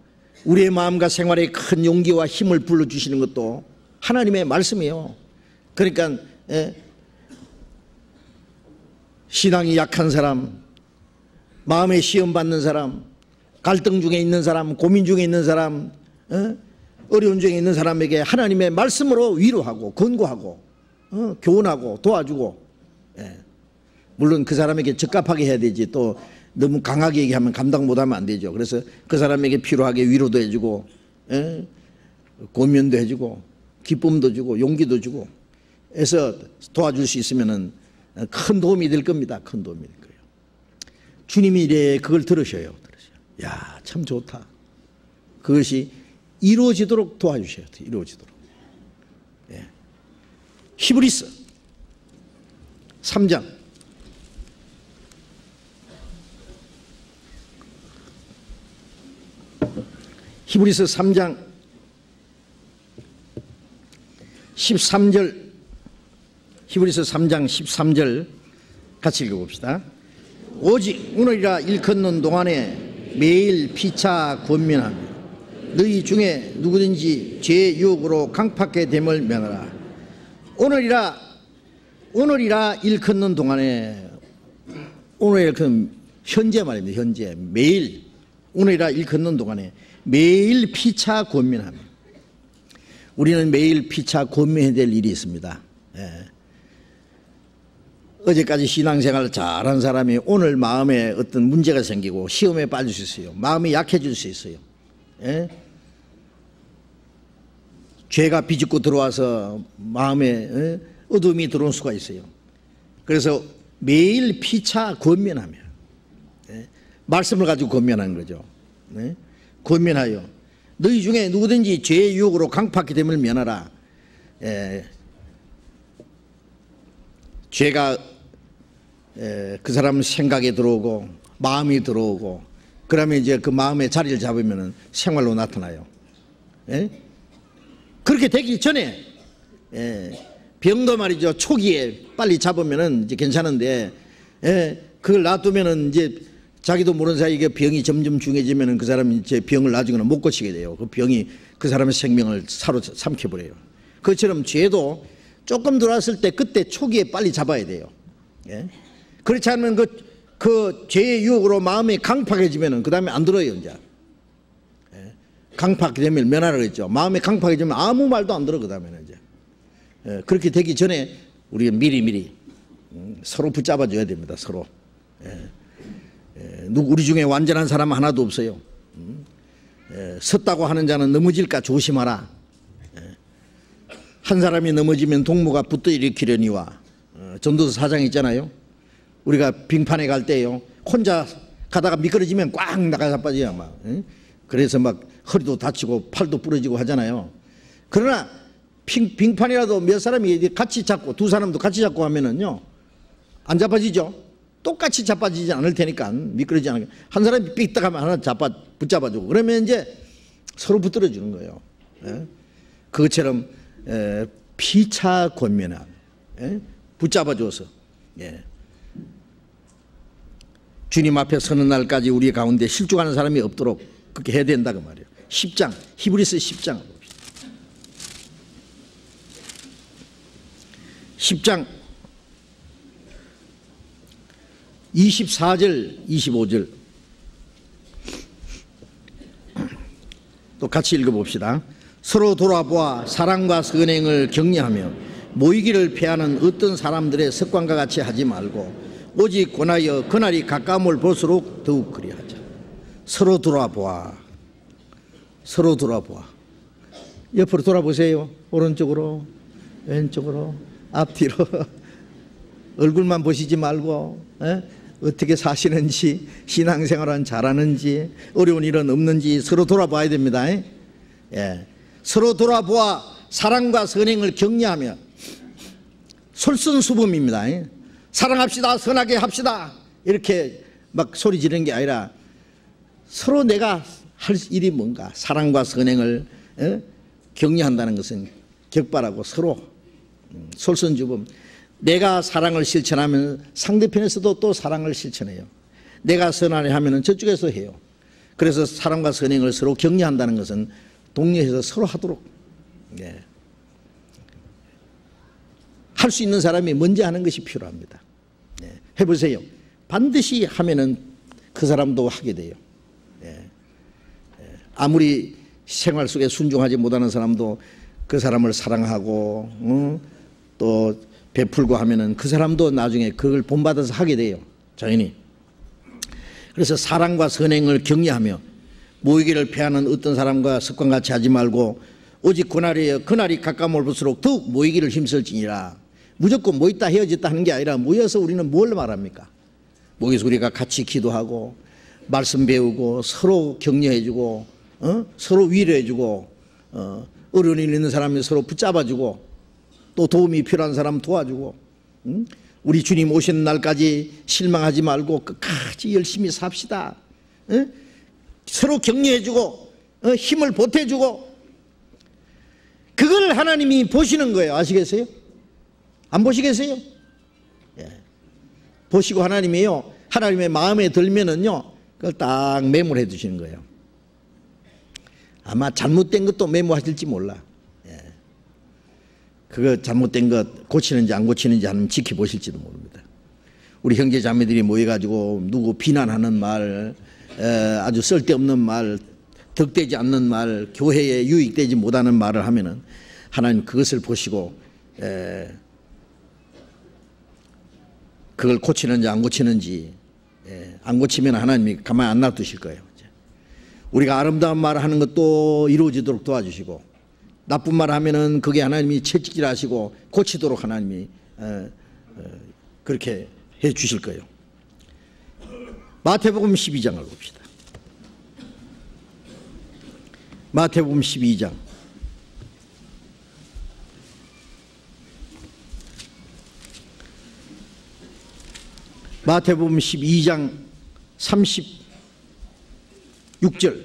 우리의 마음과 생활에 큰 용기와 힘을 불러주시는 것도 하나님의 말씀이에요. 그러니까 신앙이 약한 사람, 마음에 시험 받는 사람, 갈등 중에 있는 사람, 고민 중에 있는 사람, 어려운 중에 있는 사람에게 하나님의 말씀으로 위로하고 권고하고 교훈하고 도와주고, 물론 그 사람에게 적합하게 해야 되지 또 너무 강하게 얘기하면 감당 못하면 안 되죠. 그래서 그 사람에게 필요하게 위로도 해주고 권면도 해주고 기쁨도 주고 용기도 주고 해서 도와줄 수 있으면 큰 도움이 될 겁니다. 큰 도움이 될 거예요. 주님이 이래 그걸 들으셔요. 야, 참 좋다. 그것이 이루어지도록 도와주셔야 돼요. 이루어지도록. 히브리서 3장 히브리서 3장 13절 히브리서 3장 13절 같이 읽어봅시다. 오직 오늘이라 일컫는 동안에 매일 피차 권면하며 너희 중에 누구든지 죄의 유혹으로 강팍하게 됨을 면하라. 오늘이라 일컫는 동안에 오늘이라 현재 말입니다. 현재 매일 오늘이라 일컫는 동안에 매일 피차 권면하며 우리는 매일 피차 권면해야 될 일이 있습니다. 어제까지 신앙생활을 잘한 사람이 오늘 마음에 어떤 문제가 생기고 시험에 빠질 수 있어요. 마음이 약해질 수 있어요. 죄가 비집고 들어와서 마음에 어둠이 들어올 수가 있어요. 그래서 매일 피차 권면하며 말씀을 가지고 권면하는 거죠. 권면하여 너희 중에 누구든지 죄의 유혹으로 강팍하게 됨을 면하라. 죄가 그 사람 생각에 들어오고 마음이 들어오고 그러면 이제 그 마음의 자리를 잡으면 생활로 나타나요. 그렇게 되기 전에 병도 말이죠. 초기에 빨리 잡으면 이제 괜찮은데 그걸 놔두면은 이제 자기도 모르는 사이에 이게 병이 점점 중해지면은 그 사람이 이제 병을 나중에는 못 고치게 돼요. 그 병이 그 사람의 생명을 사로잡혀버려요. 그것처럼 죄도 조금 들어왔을 때 그때 초기에 빨리 잡아야 돼요. 그렇지 않으면 그 죄의 유혹으로 마음이 강팍해지면은 그 다음에 안 들어요. 이제 강팍되면 면하라고 했죠. 마음이 강팍해지면 아무 말도 안 들어. 그 다음에는 이제 그렇게 되기 전에 우리가 미리 서로 붙잡아 줘야 됩니다. 서로. 우리 중에 완전한 사람 하나도 없어요. 섰다고 하는 자는 넘어질까 조심하라. 한 사람이 넘어지면 동무가 붙어 일으키려니와. 전도서 4장 있잖아요. 우리가 빙판에 갈 때요 혼자 가다가 미끄러지면 꽉 나가 자빠져요. 막. 그래서 막 허리도 다치고 팔도 부러지고 하잖아요. 그러나 빙판이라도 몇 사람이 같이 잡고 두 사람도 같이 잡고 하면은요 안 자빠지죠. 똑같이 자빠지지 않을 테니까 미끄러지지 않게 한 사람이 삑딱 하면 하나 붙잡아주고 그러면 이제 서로 붙들어 주는 거예요. 그것처럼 피차 권면함 붙잡아줘서 주님 앞에 서는 날까지 우리 가운데 실족하는 사람이 없도록 그렇게 해야 된다 그 말이에요. 10장 히브리서 10장 봅시다. 10장 24절 25절 또 같이 읽어봅시다. 서로 돌아보아 사랑과 선행을 격려하며 모이기를 패하는 어떤 사람들의 습관과 같이 하지 말고 오직 권하여 그날이 가까움을 볼수록 더욱 그리하자. 서로 돌아보아. 서로 돌아보아. 옆으로 돌아보세요. 오른쪽으로, 왼쪽으로, 앞뒤로. 얼굴만 보시지 말고 어떻게 사시는지, 신앙생활은 잘하는지, 어려운 일은 없는지 서로 돌아봐야 됩니다. 예. 서로 돌아보아 사랑과 선행을 격려하며, 솔선수범입니다. 사랑합시다, 선하게 합시다, 이렇게 막 소리 지르는 게 아니라 서로 내가 할 일이 뭔가, 사랑과 선행을 격려한다는 것은 격발하고 서로 솔선주범. 내가 사랑을 실천하면 상대편에서도 또 사랑을 실천해요. 내가 선하게 하면 저쪽에서 해요. 그래서 사랑과 선행을 서로 격려한다는 것은 독려해서 서로 하도록, 예. 할 수 있는 사람이 먼저 하는 것이 필요합니다. 예. 해보세요. 반드시 하면은 그 사람도 하게 돼요. 예. 아무리 생활 속에 순종하지 못하는 사람도 그 사람을 사랑하고 또 베풀고 하면은 그 사람도 나중에 그걸 본받아서 하게 돼요. 당연히. 그래서 사랑과 선행을 격려하며 모이기를 패하는 어떤 사람과 습관같이 하지 말고 오직 그날이 가까움을 볼수록 더욱 모이기를 힘쓸지니라. 무조건 모였다 헤어졌다 하는 게 아니라 모여서 우리는 뭘 말합니까? 모여서 우리가 같이 기도하고 말씀 배우고 서로 격려해주고 서로 위로해주고 어려운 일 있는 사람이 서로 붙잡아주고 또 도움이 필요한 사람 도와주고 우리 주님 오시는 날까지 실망하지 말고 끝까지 열심히 삽시다. 서로 격려해주고 힘을 보태주고 그걸 하나님이 보시는 거예요. 아시겠어요? 안 보시겠어요? 예. 보시고 하나님이요, 하나님의 마음에 들면은요 그걸 딱 메모를 해두시는 거예요. 아마 잘못된 것도 메모하실지 몰라. 예. 그거 잘못된 것 고치는지 안 고치는지 하는 지켜보실지도 모릅니다. 우리 형제 자매들이 모여가지고 누구 비난하는 말, 아주 쓸데없는 말, 덕되지 않는 말, 교회에 유익되지 못하는 말을 하면은 하나님 그것을 보시고 그걸 고치는지 안 고치는지, 안 고치면 하나님이 가만히 안 놔두실 거예요. 우리가 아름다운 말을 하는 것도 이루어지도록 도와주시고 나쁜 말 하면은 그게 하나님이 채찍질하시고 고치도록 하나님이 그렇게 해 주실 거예요. 마태복음 12장을 봅시다. 마태복음 12장. 마태복음 12장 36절.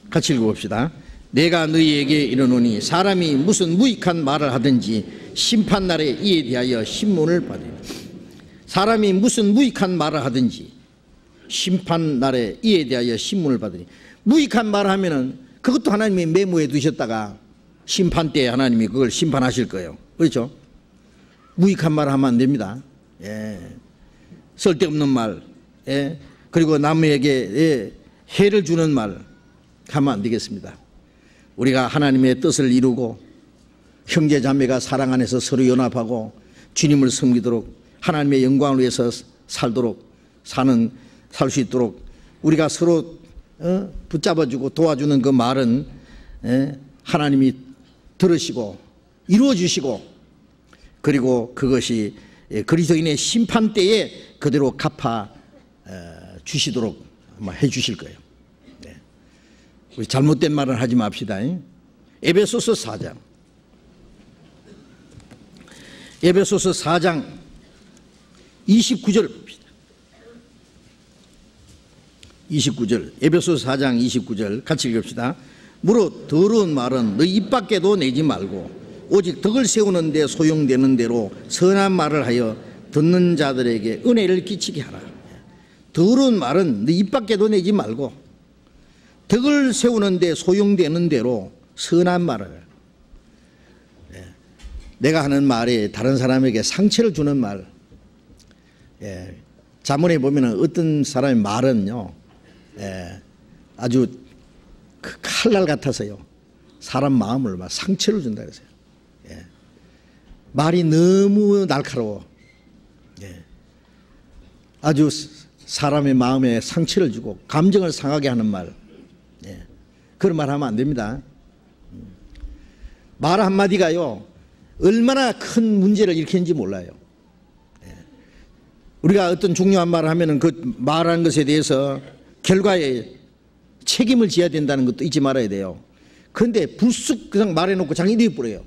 같이 읽어봅시다. 내가 너희에게 이르노니 사람이 무슨 무익한 말을 하든지 심판날에 이에 대하여 신문을 받으리라. 사람이 무슨 무익한 말을 하든지 심판날에 이에 대하여 신문을 받으리. 무익한 말을 하면은 그것도 하나님이 메모해 두셨다가 심판 때 하나님이 그걸 심판하실 거예요. 그렇죠? 무익한 말 하면 안 됩니다. 예. 쓸데없는 말, 예. 그리고 남에게 해를 주는 말 하면 안 되겠습니다. 우리가 하나님의 뜻을 이루고 형제 자매가 사랑 안에서 서로 연합하고 주님을 섬기도록 하나님의 영광을 위해서 살도록 살 수 있도록 우리가 서로 붙잡아주고 도와주는 그 말은 하나님이 들으시고 이루어 주시고 그리고 그것이 그리스도인의 심판 때에 그대로 갚아 주시도록 아마 해 주실 거예요. 우리 잘못된 말은 하지 맙시다. 에베소서 4장. 에베소서 4장 29절 봅시다. 29절. 에베소서 4장 29절 같이 읽읍시다. 무릇 더러운 말은 너희 입 밖에도 내지 말고 오직 덕을 세우는 데 소용되는 대로 선한 말을 하여 듣는 자들에게 은혜를 끼치게 하라. 더러운 말은 너희 입 밖에도 내지 말고 덕을 세우는 데 소용되는 대로 선한 말을, 내가 하는 말이 다른 사람에게 상처를 주는 말. 자문에 보면 어떤 사람의 말은요 아주 그 칼날 같아서요 사람 마음을 막 상처를 준다 그랬어요. 말이 너무 날카로워. 아주 사람의 마음에 상처를 주고 감정을 상하게 하는 말, 그런 말 하면 안 됩니다. 말 한마디가요 얼마나 큰 문제를 일으키는지 몰라요. 우리가 어떤 중요한 말을 하면은 그 말하는 것에 대해서 결과에 책임을 져야 된다는 것도 잊지 말아야 돼요. 그런데 불쑥 그냥 말해놓고 자기 뉘어버려요.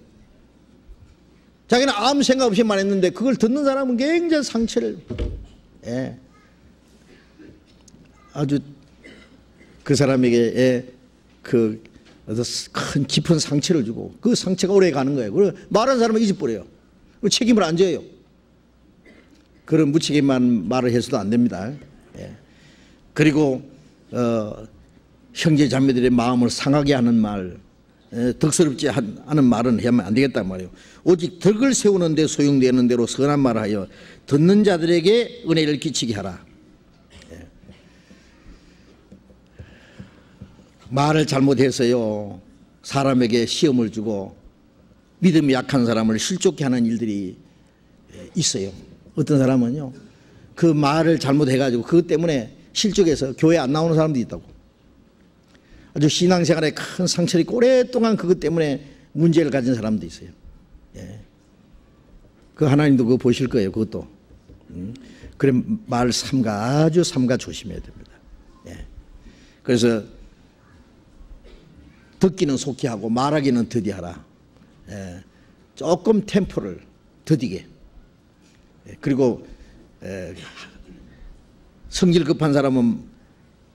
자기는 아무 생각 없이 말했는데 그걸 듣는 사람은 굉장히 상처를, 아주 그 사람에게 그 큰 깊은 상처를 주고 그 상처가 오래 가는 거예요. 그리고 말하는 사람은 잊어버려요. 책임을 안 져요. 그런 무책임한 말을 해서도 안 됩니다. 그리고 형제 자매들의 마음을 상하게 하는 말, 덕스럽지 않은 말은 하면 안 되겠단 말이에요. 오직 덕을 세우는 데 소용되는 대로 선한 말을 하여 듣는 자들에게 은혜를 끼치게 하라. 말을 잘못해서요 사람에게 시험을 주고 믿음이 약한 사람을 실족케 하는 일들이 있어요. 어떤 사람은요 그 말을 잘못해가지고 그것 때문에 실족해서 교회 안 나오는 사람도 있다고. 아주 신앙생활에 큰 상처를 입고 오랫동안 그것 때문에 문제를 가진 사람도 있어요. 그 하나님도 그거 보실 거예요. 그것도. 그래 말 삼가 아주 삼가 조심해야 됩니다. 그래서 듣기는 속히 하고 말하기는 더디하라. 조금 템포를 더디게. 그리고 성질 급한 사람은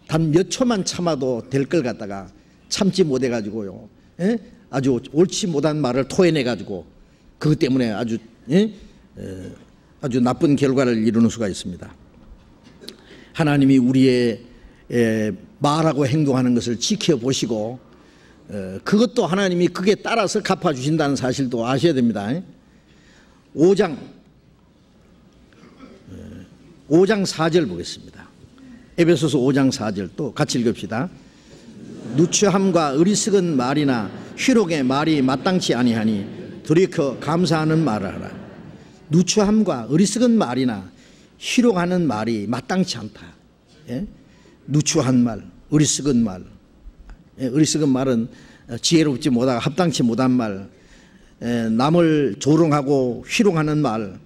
단 몇 초만 참아도 될 걸 갖다가 참지 못해가지고요 아주 옳지 못한 말을 토해내가지고 그것 때문에 아주 나쁜 결과를 이루는 수가 있습니다. 하나님이 우리의 말하고 행동하는 것을 지켜보시고 그것도 하나님이 그게 따라서 갚아주신다는 사실도 아셔야 됩니다. 5장 4절 보겠습니다. 에베소서 5장 4절 또 같이 읽읍시다. 누추함과 어리석은 말이나 희롱의 말이 마땅치 아니하니 돌이켜 감사하는 말을 하라. 누추함과 어리석은 말이나 희롱하는 말이 마땅치 않다. 누추한 말, 어리석은 말. 어리석은 말은 지혜롭지 못하고 합당치 못한 말, 남을 조롱하고 희롱하는 말,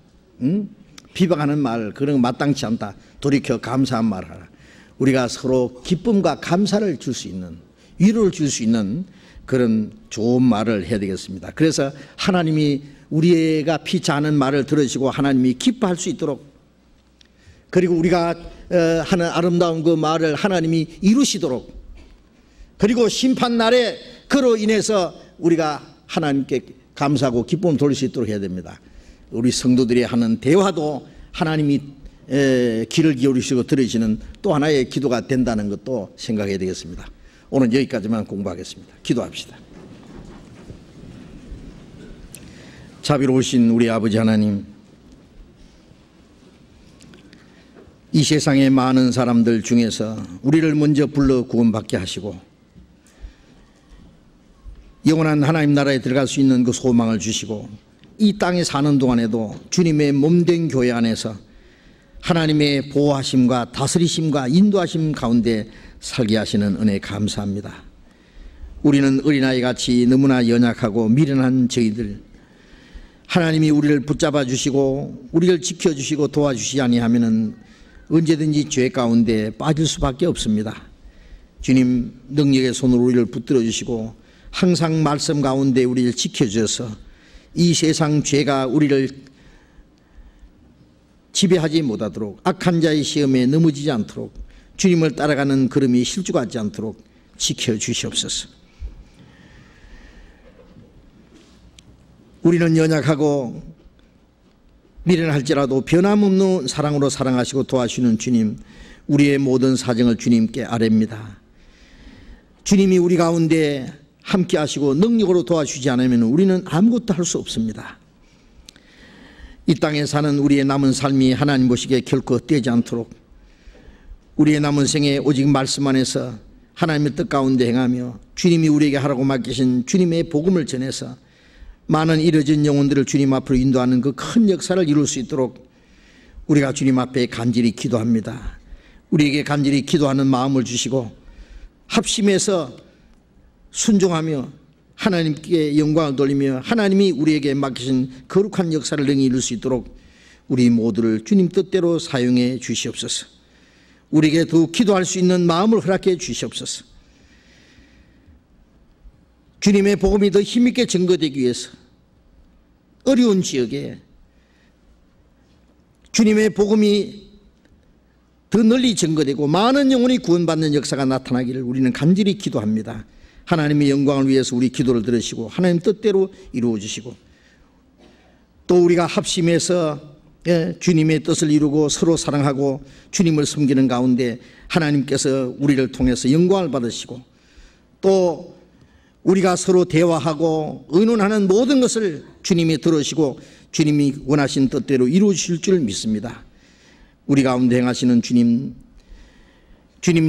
비방하는 말, 그런 거 마땅치 않다. 돌이켜 감사한 말을 하라. 우리가 서로 기쁨과 감사를 줄 수 있는, 위로를 줄 수 있는 그런 좋은 말을 해야 되겠습니다. 그래서 하나님이 우리가 피치 않은 말을 들으시고 하나님이 기뻐할 수 있도록, 그리고 우리가 하는 아름다운 그 말을 하나님이 이루시도록, 그리고 심판날에 그로 인해서 우리가 하나님께 감사하고 기쁨을 돌릴 수 있도록 해야 됩니다. 우리 성도들이 하는 대화도 하나님이 귀를 기울이시고 들으시는 또 하나의 기도가 된다는 것도 생각해야 되겠습니다. 오늘 여기까지만 공부하겠습니다. 기도합시다. 자비로우신 우리 아버지 하나님, 이 세상의 많은 사람들 중에서 우리를 먼저 불러 구원받게 하시고 영원한 하나님 나라에 들어갈 수 있는 그 소망을 주시고 이 땅에 사는 동안에도 주님의 몸된 교회 안에서 하나님의 보호하심과 다스리심과 인도하심 가운데 살게 하시는 은혜 감사합니다. 우리는 어린아이 같이 너무나 연약하고 미련한 저희들, 하나님이 우리를 붙잡아 주시고 우리를 지켜주시고 도와주시지 아니하면은 언제든지 죄 가운데 빠질 수밖에 없습니다. 주님 능력의 손으로 우리를 붙들어 주시고 항상 말씀 가운데 우리를 지켜주셔서 이 세상 죄가 우리를 지배하지 못하도록, 악한 자의 시험에 넘어지지 않도록, 주님을 따라가는 걸음이 실족하지 않도록 지켜주시옵소서. 우리는 연약하고 미련할지라도 변함없는 사랑으로 사랑하시고 도와주시는 주님, 우리의 모든 사정을 주님께 아뢰입니다. 주님이 우리 가운데 함께 하시고 능력으로 도와주지 않으면 우리는 아무것도 할 수 없습니다. 이 땅에 사는 우리의 남은 삶이 하나님 보시기에 결코 헛되지 않도록 우리의 남은 생에 오직 말씀 안에서 하나님의 뜻 가운데 행하며 주님이 우리에게 하라고 맡기신 주님의 복음을 전해서 많은 잃어진 영혼들을 주님 앞으로 인도하는 그 큰 역사를 이룰 수 있도록 우리가 주님 앞에 간절히 기도합니다. 우리에게 간절히 기도하는 마음을 주시고 합심해서 순종하며 하나님께 영광을 돌리며 하나님이 우리에게 맡기신 거룩한 역사를 능히 이룰 수 있도록 우리 모두를 주님 뜻대로 사용해 주시옵소서. 우리에게 더욱 기도할 수 있는 마음을 허락해 주시옵소서. 주님의 복음이 더 힘있게 증거되기 위해서 어려운 지역에 주님의 복음이 더 널리 증거되고 많은 영혼이 구원받는 역사가 나타나기를 우리는 간절히 기도합니다. 하나님의 영광을 위해서 우리 기도를 들으시고 하나님 뜻대로 이루어 주시고 또 우리가 합심해서 주님의 뜻을 이루고 서로 사랑하고 주님을 섬기는 가운데 하나님께서 우리를 통해서 영광을 받으시고 또 우리가 서로 대화하고 의논하는 모든 것을 주님이 들으시고 주님이 원하신 뜻대로 이루어 주실 줄 믿습니다. 우리 가운데 행하시는 주님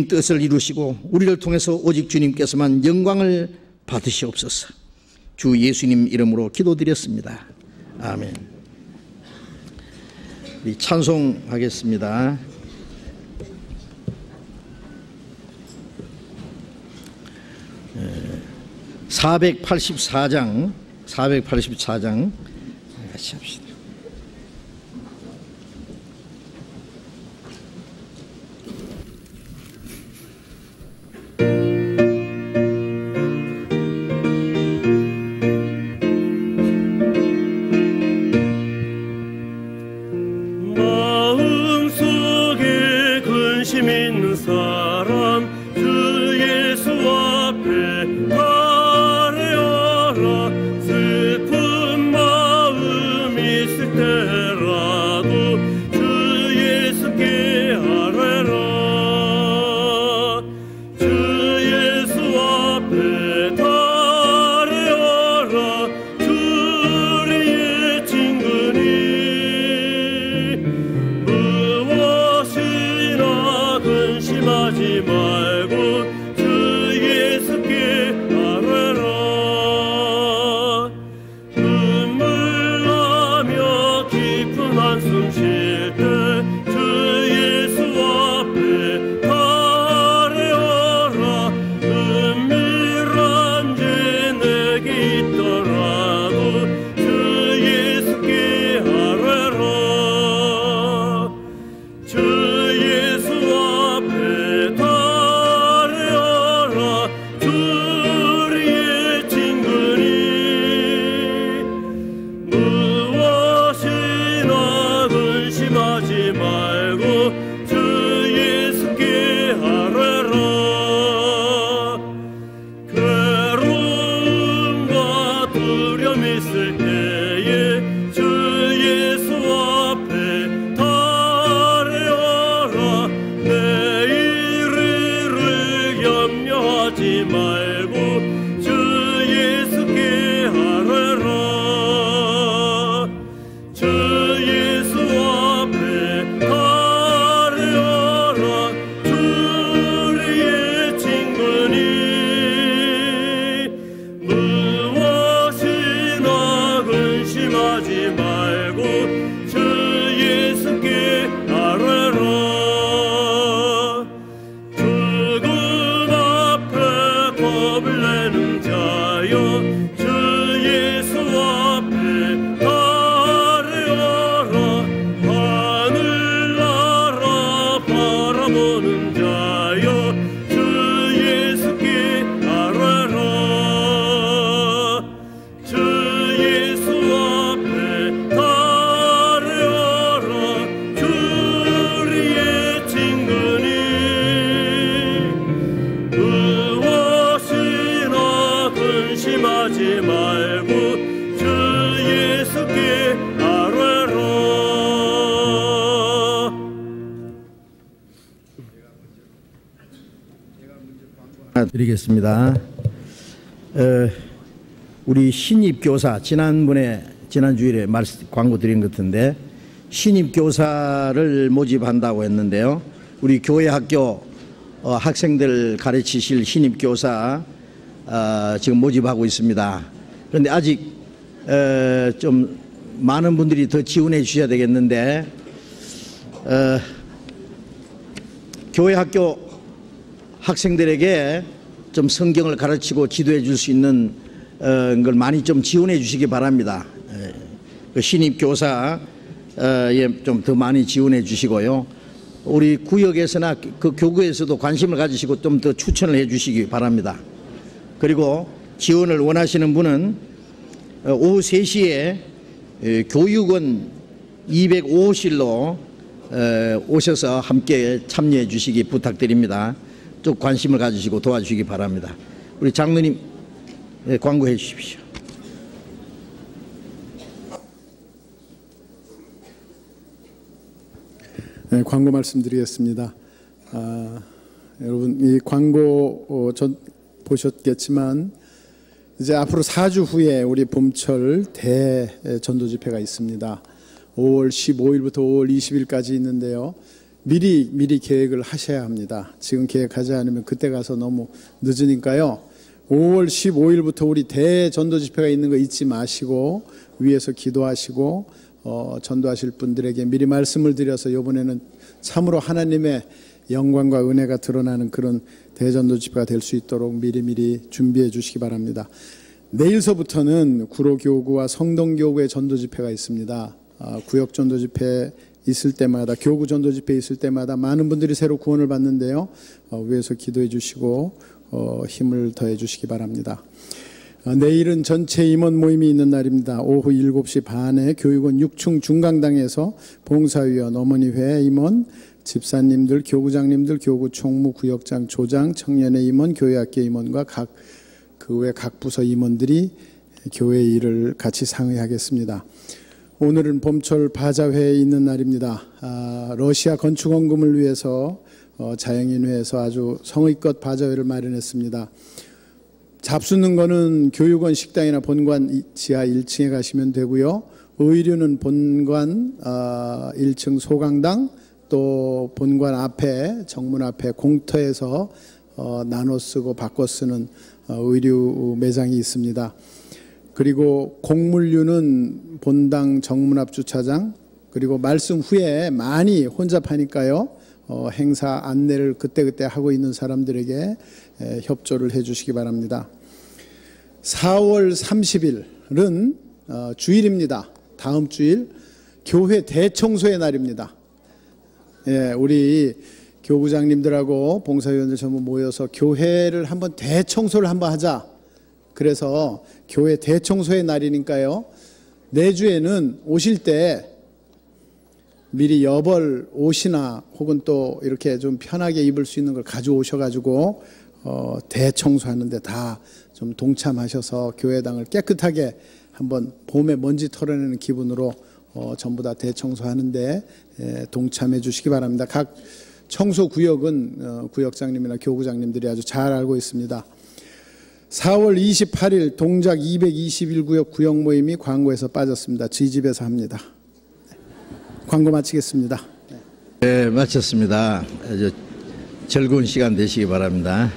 뜻을 이루시고 우리를 통해서 오직 주님께서만 영광을 받으시옵소서. 주 예수님 이름으로 기도드렸습니다. 아멘. 우리 찬송하겠습니다. 484장 같이 합시다. 마음속에 근심 있는 사람 주 예수 앞에 아뢰어라. 슬픈 마음 있을 때라도 주 예수께 아뢰라. 주 예수 앞에 아뢰어라. 주의 친근히 무엇이나 근심하지 말고 주 예수께 아뢰라. 눈물 나며 깊은 한숨 쉴 때 주 예수 앞에 아뢰어라. 은밀한 죄 내게 있더라도 주 예수께 아뢰라. 주 예수 앞에 아뢰어라. 주의 친근히 무엇이나 근심하지 말고 주 예수께 아뢰라. 괴로움과 두려움 있을 때에 주 예수 앞에 아뢰어라. 내일을 염려하지 말고 주 예수께 아뢰라. 주 예수 앞에 아뢰어라. 주의 친근히 무엇이나 근심하지 말고 주 예수께 아뢰라. 죽음 앞에 겁을 내는 자여 주 예수 앞에 아뢰어라. 하늘나라 바라보는 자여 주 예수께 아뢰라. 주 예수 앞에 아뢰어라. 주의 친근히 무엇이나 근심하지 말고 주 예수께 아뢰라. 드리겠습니다. 우리 신입교사 지난 주일에 광고 드린 것 같은데 신입교사를 모집한다고 했는데요. 우리 교회 학교 학생들 가르치실 신입교사 지금 모집하고 있습니다. 그런데 아직 좀 많은 분들이 더 지원해 주셔야 되겠는데, 교회 학교 학생들에게 좀 성경을 가르치고 지도해 줄 수 있는 걸 많이 좀 지원해 주시기 바랍니다. 그 신입 교사에 좀 더 많이 지원해 주시고요. 우리 구역에서나 그 교구에서도 관심을 가지시고 좀 더 추천을 해 주시기 바랍니다. 그리고 지원을 원하시는 분은 오후 3시에 교육원 205호실로 오셔서 함께 참여해 주시기 부탁드립니다. 좀 관심을 가지시고 도와주시기 바랍니다. 우리 장로님 광고해 주십시오. 네, 광고 말씀드리겠습니다. 여러분 이 광고 보셨겠지만 이제 앞으로 4주 후에 우리 봄철 대전도 집회가 있습니다. 5월 15일부터 5월 20일까지 있는데요. 미리 계획을 하셔야 합니다. 지금 계획하지 않으면 그때 가서 너무 늦으니까요. 5월 15일부터 우리 대전도 집회가 있는 거 잊지 마시고 위에서 기도하시고 전도하실 분들에게 미리 말씀을 드려서 이번에는 참으로 하나님의 영광과 은혜가 드러나는 그런 대전도 집회가 될 수 있도록 미리 준비해 주시기 바랍니다. 내일서부터는 구로교구와 성동교구의 전도 집회가 있습니다. 구역 전도 집회 있을 때마다, 교구 전도 집회 있을 때마다 많은 분들이 새로 구원을 받는데요. 위에서 기도해 주시고 힘을 더해 주시기 바랍니다. 내일은 전체 임원 모임이 있는 날입니다. 오후 7시 반에 교육원 6층 중강당에서 봉사위원, 어머니회 임원, 집사님들, 교구장님들, 교구 총무, 구역장, 조장, 청년회 임원, 교회학계 임원과 그 외 각 부서 임원들이 교회 일을 같이 상의하겠습니다. 오늘은 봄철 바자회에 있는 날입니다. 러시아 건축원금을 위해서 자영인회에서 아주 성의껏 바자회를 마련했습니다. 잡수는 거는 교육원 식당이나 본관 지하 1층에 가시면 되고요. 의류는 본관 1층 소강당, 또 본관 앞에 정문 앞에 공터에서 나눠 쓰고 바꿔 쓰는 의류 매장이 있습니다. 그리고 곡물류는 본당 정문 앞 주차장, 그리고 말씀 후에 많이 혼잡하니까요. 행사 안내를 그때그때 하고 있는 사람들에게 협조를 해 주시기 바랍니다. 4월 30일은 주일입니다. 다음 주일 교회 대청소의 날입니다. 우리 교구장님들하고 봉사위원들 전부 모여서 교회를 한번 대청소를 한번 하자. 그래서 교회 대청소의 날이니까요. 내주에는 오실 때 미리 여벌 옷이나 혹은 또 이렇게 좀 편하게 입을 수 있는 걸 가져오셔가지고 대청소하는데 다 좀 동참하셔서 교회당을 깨끗하게 한번 봄에 먼지 털어내는 기분으로 전부 다 대청소하는데 동참해 주시기 바랍니다. 각 청소구역은 구역장님이나 교구장님들이 아주 잘 알고 있습니다. 4월 28일 동작 221구역 구역 모임이 광고에서 빠졌습니다. 저희 집에서 합니다. 광고 마치겠습니다. 네, 마쳤습니다. 아주 즐거운 시간 되시기 바랍니다.